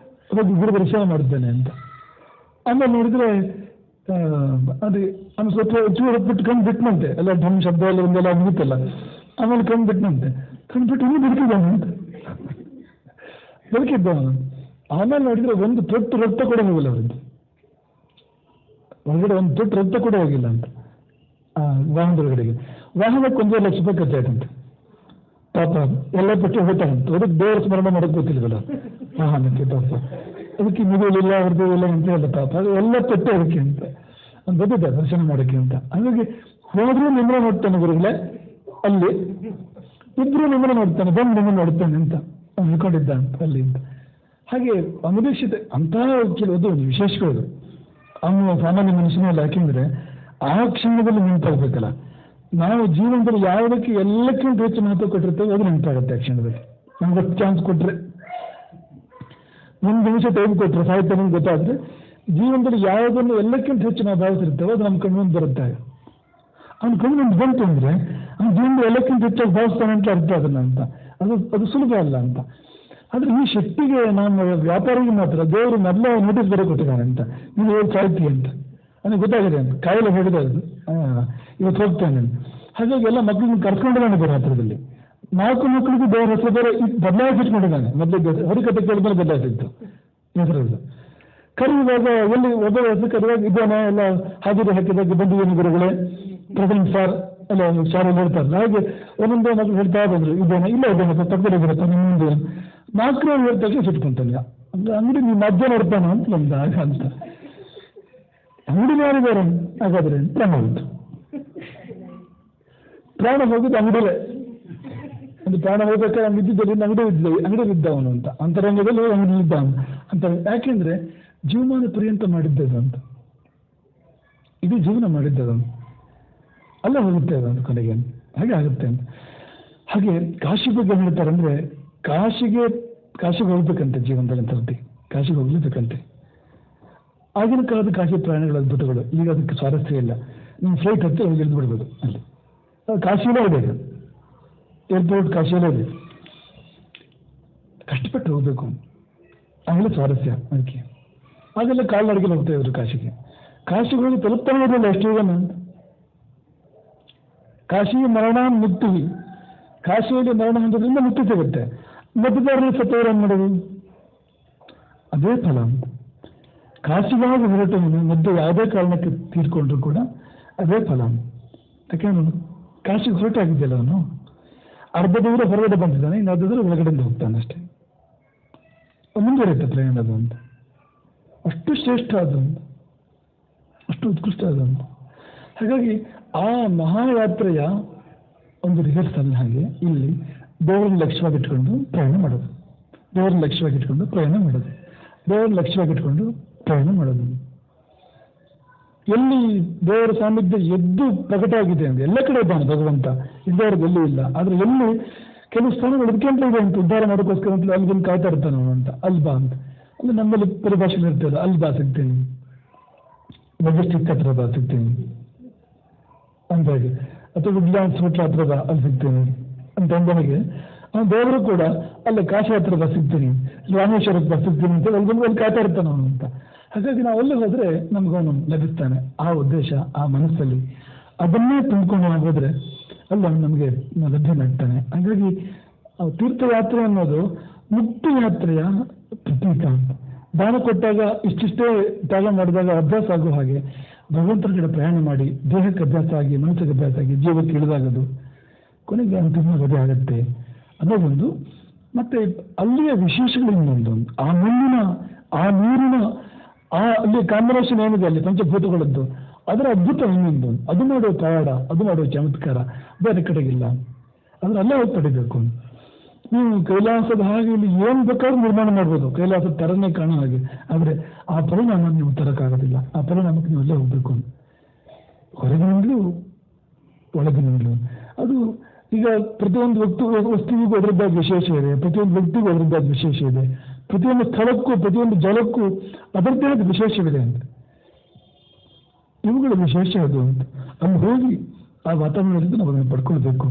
[SPEAKER 1] ಹೋಗಿ ಗುರು ದರ್ಶನ ಮಾಡಿದ್ದೇನೆ ಅಂತ. ಆಮೇಲೆ ನೋಡಿದ್ರೆ ಅದೇ ಅವ್ನು ಸ್ವಲ್ಪ ಚೂರು ಹೊತ್ಬಿಟ್ಟು ಕಣ್ಣು ಬಿಟ್ಟನಂತೆ. ಎಲ್ಲ ಢಮ್ ಶಬ್ದ ಎಲ್ಲ ಒಂದೆಲ್ಲ ಮುಗಿತಲ್ಲ. ಆಮೇಲೆ ಕಣ್ಣು ಬಿಟ್ಟನಂತೆ. ಕಣ್ಣು ಬಿಟ್ಟು ಇನ್ನೂ ಬದುಕಿದ್ದಾನೆ ಅಂತ, ಬದುಕಿದ್ದವನು. ಆಮೇಲೆ ನೋಡಿದ್ರೆ ಒಂದು ತೊಟ್ಟು ರಕ್ತ ಕೂಡ ಹೋಗಿಲ್ಲ ಅವರಿಗೆ, ಹೊರಗಡೆ ಒಂದು ತೊಟ್ಟು ರಕ್ತ ಕೂಡ ಹೋಗಿಲ್ಲ ಅಂತ. ವಾಹನದೊಳಗಡೆಗೆ ವಾಹನಕ್ಕೆ 1.5 ಲಕ್ಷ ರೂಪಾಯಿ ಖರ್ಚಾಯ್ತಂತೆ. ಪಾಪ ಎಲ್ಲ ಪಟ್ಟಿ ಹೋಗ್ತಾರಂತೆ. ಅದಕ್ಕೆ ದೇವರ ಸ್ಮರಣೆ ಮಾಡೋಕ್ಕೆ ಗೊತ್ತಿಲ್ವಲ್ಲ ವಾಹನಕ್ಕೆ. ಪಾಪ ಅದಕ್ಕೆ ಮುಗಿಲಿಲ್ಲ, ಅವ್ರದ್ದು ಇಲ್ಲ ಅಂತ ಹೇಳ ಪಾಪ ಎಲ್ಲ ಪಟ್ಟಿ ಅದಕ್ಕೆ ಅಂತ ಅವ್ನು ಬಂದಿದ್ದ ದರ್ಶನ ಮಾಡೋಕ್ಕೆ ಅಂತ. ಹಾಗಾಗಿ ಹೋದ್ರೂ ನಿಮ್ಮನ್ನ ನೋಡ್ತಾನೆ ಗುರುಗಳೇ, ಅಲ್ಲಿ ಇದ್ರೂ ನಿಮ್ಮನ್ನ ನೋಡ್ತಾನೆ, ಬಂದು ನಿಮ್ಮನ್ನ ನೋಡ್ತಾನೆ ಅಂತ ಅವ್ನು ಹೇಳ್ಕೊಂಡಿದ್ದ ಅಂತ ಅಲ್ಲಿ ಅಂತ. ಹಾಗೆ ಅನುದೀಕ್ಷಿತ ಅಂತ ಕೆಲವೊಂದು ವಿಶೇಷಗಳು ಅವನು ಸಾಮಾನ್ಯ ಮನುಷ್ಯನಲ್ಲ. ಯಾಕೆಂದ್ರೆ ಆ ಕ್ಷಣದಲ್ಲಿ ನೆನಪಾಗಬೇಕಲ್ಲ. ನಾವು ಜೀವನದಲ್ಲಿ ಯಾವುದಕ್ಕೆ ಎಲ್ಲಕ್ಕಿಂತ ಹೆಚ್ಚು ಮಹತ್ವ ಕೊಟ್ಟಿರ್ತೇವೆ ಅದು ನೆನಪಾಗುತ್ತೆ ಆ ಕ್ಷಣದಲ್ಲಿ. ನಮ್ಗೆ ಚಾನ್ಸ್ ಕೊಟ್ಟರೆ, 1 ನಿಮಿಷ ಟೈಮ್ ಕೊಟ್ಟರೆ, ಸಾಹಿತ್ಯ ನಮ್ಗೆ ಗೊತ್ತಾದರೆ ಜೀವನದಲ್ಲಿ ಯಾವುದನ್ನು ಎಲ್ಲಕ್ಕಿಂತ ಹೆಚ್ಚು ನಾವು ಭಾವಿಸಿರ್ತೇವೆ ಅದು ನಮ್ಮ ಕಣ್ಮುಂದೆ ಬರುತ್ತೆ. ಅವ್ನ ಕಣ್ಮುಂದೆ ಬಂತು ಅಂದರೆ ಅವ್ನ ಜೀವನದಲ್ಲಿ ಎಲ್ಲಕ್ಕಿಂತ ಹೆಚ್ಚಾಗಿ ಭಾವಿಸ್ತಾನೆ ಅಂತ ಅರ್ಥ ಅದನ್ನ ಅಂತ. ಅದು ಸುಲಭ ಅಲ್ಲ ಅಂತ. ಆದರೆ ಈ ಶಕ್ತಿಗೆ ನಾನು ವ್ಯಾಪಾರಿಗೆ ಮಾತ್ರ ದೇವರು ಮೊದಲ ನೋಟಿಸ್ ಬೇರೆ ಕೊಟ್ಟಿದ್ದಾನೆ ಅಂತ, ನೀವು ಹೇಳಿ ಸಾಹಿತಿ ಅಂತ ನನಗೆ ಗೊತ್ತಾಗಿದೆ ಅಂತ. ಕಾಯಿಲೆ ಹೇಳಿದೆ ಅದು, ಇವತ್ತು ಹೋಗ್ತಾನೆ. ಹಾಗಾಗಿ ಎಲ್ಲ ಮಕ್ಕಳನ್ನ ಕರ್ಸ್ಕೊಂಡಿದ್ದಾನೆ ಬೇರೆ ಹತ್ರದಲ್ಲಿ. 4 ಮಕ್ಕಳಿಗೂ ದೇವರ ಹೆಸರು ಬೇರೆ ಬದಲಾಯಿಸಿಟ್ಕೊಂಡಿದ್ದಾನೆ. ಮೊದಲು ಹರಿಕತೆ ಕೇಳಿದ್ರೆ ಬದಲಾಯಿಸಿತ್ತು ಹೆಸರು. ಕರೆಯುವಾಗ ಎಲ್ಲಿ ಒಬ್ಬರ ಹೆಸರು ಕರೆಯುವಾಗ ಇದ್ದಾನೆ ಎಲ್ಲ ಹಾಜಿರಿ ಹಾಕಿದಾಗ ಬಂದಿದ್ದೇನೆ ಗುರುಗಳೇ, ಪ್ರೆಸೆಂಟ್ ಸರ್ ಎಲ್ಲ ಶಾಲೆಯಲ್ಲಿ ಹೇಳ್ತಾರಲ್ಲ, ಹಾಗೆ ಒಂದೊಂದೇ ಮಕ್ಕಳು ಹೇಳ್ತಾ ಬಂದರು, ಇದ್ದಾನೆ ಇಲ್ಲ ಇದ್ದಾನೆ ಪಕ್ಕದಲ್ಲಿ ಬರುತ್ತೆ ನಿಮ್ಮ ಮುಂದೆ. 4 ಹೇಳ್ತಾಗೆ ಸುಟ್ಕೊಂತಾನೆ. ಅಂಗಡಿ ನೀವು ಮಧ್ಯ ನೋಡ್ತಾನೆ ಅಂತ ನಮ್ದು ಆಗ ಅಂತ. ಅಂಗಡಿ ಯಾರಿದ್ದಾರೆ ಹಾಗಾದ್ರೆ ಪ್ರಾಣ ಹೋಗಿತ್ತು. ಪ್ರಾಣ ಹೋಗಿದ್ದು ಅಂಗಡಿಲೇ. ಒಂದು ಪ್ರಾಣ ಹೋಗ್ಬೇಕಾದ್ರೆ ಅವ್ನು ಇದ್ದಿದ್ದಲ್ಲಿ ಅಂಗಡಿಯಲ್ಲಿ ಇದ್ದ ಅವನು ಅಂತ, ಅಂತರಂಗದಲ್ಲಿ ಅಂಗಡಿ ಇದ್ದ ಅಂತ. ಯಾಕೆಂದ್ರೆ ಜೀವಮಾನ ಪರ್ಯಂತ ಮಾಡಿದ್ದದು ಅಂತ, ಇದು ಜೀವನ ಮಾಡಿದ್ದದು ಅಲ್ಲ ಹೋಗುತ್ತೆ ಅದು ಕೊನೆಗೆ, ಹಾಗೆ ಆಗುತ್ತೆ ಅಂತ. ಹಾಗೆ ಕಾಶಿ ಬಗ್ಗೆ ಹೇಳ್ತಾರೆ ಅಂದ್ರೆ, ಕಾಶಿಗೆ ಹೋಗ್ಬೇಕಂತೆ ಜೀವನದಲ್ಲಿ ಅಂತ, ಕಾಶಿಗೆ ಹೋಗ್ಲೇಬೇಕಂತೆ. ಆಗಿನ ಕಾಲದ ಕಾಶಿ ಪ್ರಯಾಣಗಳ ಅದ್ಭುತಗಳು. ಈಗ ಅದಕ್ಕೆ ಸ್ವಾರಸ್ಯ ಇಲ್ಲ. ನೀವು ಫ್ಲೈಟ್ ಹತ್ತಿ ಹೋಗಿ ಇಳಿದು ಬಿಡ್ಬೋದು ಅಲ್ಲಿ. ಕಾಶಿಯಲ್ಲೇ ಇದೆ, ಏರ್ಪೋರ್ಟ್ ಕಾಶಿಯಲ್ಲೇ ಇದೆ. ಕಷ್ಟಪಟ್ಟು ಹೋಗ್ಬೇಕು, ಆಮೇಲೆ ಸ್ವಾರಸ್ಯ ಅದಕ್ಕೆ. ಆಗೆಲ್ಲ ಕಾಲ್ನಡಿಗೆಲ್ಲ ಹೋಗ್ತಾ ಇದ್ರು ಕಾಶಿಗೆ. ಕಾಶಿಗೆ ಹೋಗಿ ತಲುಪ್ತಾನೆ ಇರಲಿಲ್ಲ ಎಷ್ಟು ಜನ. ಕಾಶಿ ಮರಣ ಮುಕ್ತಿ, ಕಾಶಿಯಲ್ಲಿ ಮರಣ ಹೊಂದೋದ್ರಿಂದ ಮುಕ್ತಿ ಸಿಗುತ್ತೆ. ಮತದಾರರಲ್ಲಿ ಸತ್ತವರು ಏನು ಮಾಡೋದು? ಅದೇ ಫಲ ಅಂತ. ಕಾಶಿಗಾಗಿ ಹೊರಟವನು ಮಧ್ಯೆ ಯಾವುದೇ ಕಾರಣಕ್ಕೆ ತೀರ್ಕೊಂಡ್ರು ಕೂಡ ಅದೇ ಫಲ. ಯಾಕೆಂದ್ರೆ ಕಾಶಿಗೆ ಹೊರಟಾಗಿದ್ದೆಲ್ಲ ಅವನು ಅರ್ಧ ದೂರ ಹೊರಗಡೆ ಬಂದಿದ್ದಾನೆ, ಇನ್ನು ಅರ್ಧ ದೂರ ಒಳಗಡೆಯಿಂದ ಹೋಗ್ತಾನೆ ಅಷ್ಟೇ. ಮುಂದುವರಿಯುತ್ತೆ ಪ್ರಯಾಣ ಅದು ಅಂತ. ಅಷ್ಟು ಶ್ರೇಷ್ಠ ಅದು ಅಂತ, ಅಷ್ಟು ಉತ್ಕೃಷ್ಟ ಅದು ಅಂತ. ಹಾಗಾಗಿ ಆ ಮಹಾಯಾತ್ರೆಯ ಒಂದು ರಿಹರ್ಸಲ್ ಹಾಗೆ ಇಲ್ಲಿ ದೇವರನ್ನು ಲಕ್ಷ್ಯವಾಗಿಟ್ಕೊಂಡು ಪ್ರಯಾಣ ಮಾಡೋದು, ದೇವರನ್ನು ಲಕ್ಷ್ಯವಾಗಿಟ್ಕೊಂಡು ಪ್ರಯಾಣ ಮಾಡೋದು, ದೇವರನ್ನು ಲಕ್ಷ್ಯವಾಗಿಟ್ಕೊಂಡು ಪ್ರಯಾಣ ಮಾಡೋದು. ಎಲ್ಲಿ ದೇವರ ಸಾನ್ನಿಧ್ಯ ಎದ್ದು ಪ್ರಕಟ ಆಗಿದೆ ಅಂದರೆ ಎಲ್ಲ ಕಡೆ ಇದ್ದಾನೆ ಭಗವಂತ, ಇದ್ದವ್ರಿಗೆ ಎಲ್ಲೂ ಇಲ್ಲ. ಆದರೆ ಎಲ್ಲಿ ಕೆಲವು ಸ್ಥಾನಗಳು ಇದಕ್ಕೆಂತ ಇದೆ ಅಂತ ಉದ್ಧಾರ ಮಾಡೋಕ್ಕೋಸ್ಕರ ಅಂತ ಅಲ್ಲಿ ಬಂದು ಕಾಯ್ತಾ ಇರ್ತಾನೆ ಅವನು ಅಂತ, ಅಲ್ಲಿ ಬಾ ಅಂತ. ಅಂದರೆ ನಮ್ಮಲ್ಲಿ ಪರಿಭಾಷೆಗಳು ಇರ್ತದೆ, ಅಲ್ಲಿ ಬಾ ಸಿಗ್ತೇನೆ, ಮೆಜೆಸ್ಟಿಕ್ ಹತ್ರ ಬಾ ಸಿಗ್ತೇನೆ ಅಂದಾಗೆ, ಅಥವಾ ವಿಜ್ಞಾನ ಹೋಟ್ಲ ಹತ್ರ ಬಾ ಅಲ್ಲಿ ಸಿಗ್ತೇನೆ ಅಂತ ಅಂದನಿಗೆ ಅವನು ದೇವರು ಕೂಡ ಅಲ್ಲೇ ಕಾಶಿ ಹತ್ರ ಬಾ ಸಿಗ್ತೀನಿ, ರಾಮೇಶ್ವರಕ್ಕೆ ಬಾ ಸಿಗ್ತೀನಿ ಅಂತ ಅಲ್ಲಿ ಕಾಯ್ತಾ ಇರ್ತಾನೆ ಅವನು ಅಂತ. ಹಾಗಾಗಿ ನಾವು ಅಲ್ಲೇ ಹೋದರೆ ನಮಗವನು ಲಭಿಸ್ತಾನೆ. ಆ ಉದ್ದೇಶ ಆ ಮನಸ್ಸಲ್ಲಿ ಅದನ್ನೇ ತುಂಬಿಕೊಂಡು ಹೋದರೆ ಅಲ್ಲಿ ಅವನು ನಮಗೆ ಲಭ್ಯನಾಗ್ತಾನೆ. ಹಾಗಾಗಿ ತೀರ್ಥಯಾತ್ರೆ ಅನ್ನೋದು ಮುಕ್ತಿ ಯಾತ್ರೆಯ ಪ್ರತೀಕ. ದಾನ ಕೊಟ್ಟಾಗ ಇಷ್ಟಿಷ್ಟೇ ತ್ಯಾಗ ಮಾಡಿದಾಗ ಅಭ್ಯಾಸ ಆಗೋ ಹಾಗೆ ಭಗವಂತನ ಕಡೆ ಪ್ರಯಾಣ ಮಾಡಿ ದೇಹಕ್ಕೆ ಅಭ್ಯಾಸ ಆಗಿ ಮನಸ್ಸಿಗೆ ಅಭ್ಯಾಸ ಆಗಿ ಜೀವಕ್ಕೆ ಇಳಿದಾಗದು ಕೊನೆಗೆ ಅಂತಿಮ ಗದೆ ಆಗುತ್ತೆ ಅನ್ನೋದೊಂದು. ಮತ್ತೆ ಅಲ್ಲಿಯ ವಿಶೇಷಗಳು ಇನ್ನೊಂದು, ಆ ಮಣ್ಣಿನ ಆ ನೀರಿನ ಆ ಅಲ್ಲಿ ಕಾಂಬಿನೇಷನ್ ಏನಿದೆ ಅಲ್ಲಿ ಪಂಚಭೂತಗಳದ್ದು ಅದರ ಅದ್ಭುತ ಇನ್ನೊಂದು. ಅದು ಮಾಡುವ ಪವಾಡ, ಅದು ಮಾಡುವ ಚಮತ್ಕಾರ ಬೇರೆ ಕಡೆಗಿಲ್ಲ. ಅದನ್ನ ಅಲ್ಲೇ ಹೋಗಿ ಪಡಿಬೇಕು. ನೀವು ಕೈಲಾಸದ ಹಾಗೆ ಇಲ್ಲಿ ಏನು ಬೇಕಾದ್ರೂ ನಿರ್ಮಾಣ ಮಾಡ್ಬೋದು, ಕೈಲಾಸದ ಥರನೇ ಕಾಣೋ ಹಾಗೆ. ಆದರೆ ಆ ಪರಿಣಾಮ ನೀವು ತರೋಕ್ಕಾಗೋದಿಲ್ಲ. ಆ ಪರಿಣಾಮಕ್ಕೆ ನೀವು ಅಲ್ಲೇ ಹೋಗ್ಬೇಕು, ಹೊರಗಿನಿಂದಲೂ ಒಳಗಿನಿಂದಲೂ. ಅದು ಈಗ ಪ್ರತಿಯೊಂದು ವಸ್ತುವಿಗೂ ಅದರದ್ದಾದ ವಿಶೇಷ ಇದೆ, ಪ್ರತಿಯೊಂದು ವ್ಯಕ್ತಿಗೂ ಅದರದ್ದಾದ ವಿಶೇಷ ಇದೆ, ಪ್ರತಿಯೊಂದು ಸ್ಥಳಕ್ಕೂ ಪ್ರತಿಯೊಂದು ಜಲಕ್ಕೂ ಅದರದ್ದೇ ಆದ ವಿಶೇಷವಿದೆ ಅಂತ. ಇವುಗಳ ವಿಶೇಷ ಅದು ಅಂತ ಅಲ್ಲಿ ಹೋಗಿ ಆ ವಾತಾವರಣದಿಂದ ನಾವು ಅದನ್ನು ಪಡ್ಕೊಳ್ಬೇಕು.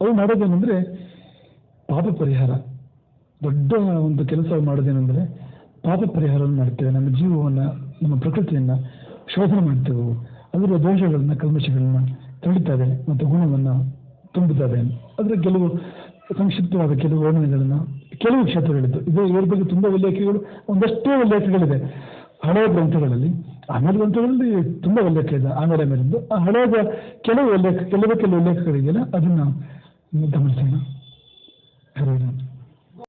[SPEAKER 1] ಅವು ಮಾಡೋದೇನೆಂದರೆ ಪಾಪ ಪರಿಹಾರ. ದೊಡ್ಡ ಒಂದು ಕೆಲಸ ಮಾಡೋದೇನೆಂದರೆ ಪಾಪ ಪರಿಹಾರವನ್ನು ಮಾಡ್ತೇವೆ. ನಮ್ಮ ಜೀವವನ್ನು, ನಮ್ಮ ಪ್ರಕೃತಿಯನ್ನು ಶೋಧನೆ ಮಾಡ್ತೇವೆ. ಅದರ ದೋಷಗಳನ್ನ ಕಲ್ಮಶಗಳನ್ನ ತಳಿತಾರೆ ಮತ್ತು ಗುಣವನ್ನು ತುಂಬುತ್ತದೆ. ಅದರ ಕೆಲವು ಸಂಕ್ಷಿಪ್ತವಾದ ಕೆಲವು ವರ್ಣನೆಗಳನ್ನು ಕೆಲವು ಕ್ಷೇತ್ರಗಳಿದ್ದು ಇದೆ. ಇದರ ಬಗ್ಗೆ ತುಂಬ ಉಲ್ಲೇಖಗಳು, ಒಂದಷ್ಟೇ ಉಲ್ಲೇಖಗಳಿದೆ ಹಳೆಯ ಗ್ರಂಥಗಳಲ್ಲಿ. ಆಮೇಲೆ ಗ್ರಂಥಗಳಲ್ಲಿ ತುಂಬ ಉಲ್ಲೇಖ ಇದೆ ಆಮೇಲೆ ಮೇಲಿಂದು. ಆ ಹಳೆಯ ಕೆಲವು ಉಲ್ಲೇಖಗಳಿದೆಯಲ್ಲ ಅದನ್ನು ಗಮನಿಸೋಣ. ಹರೇ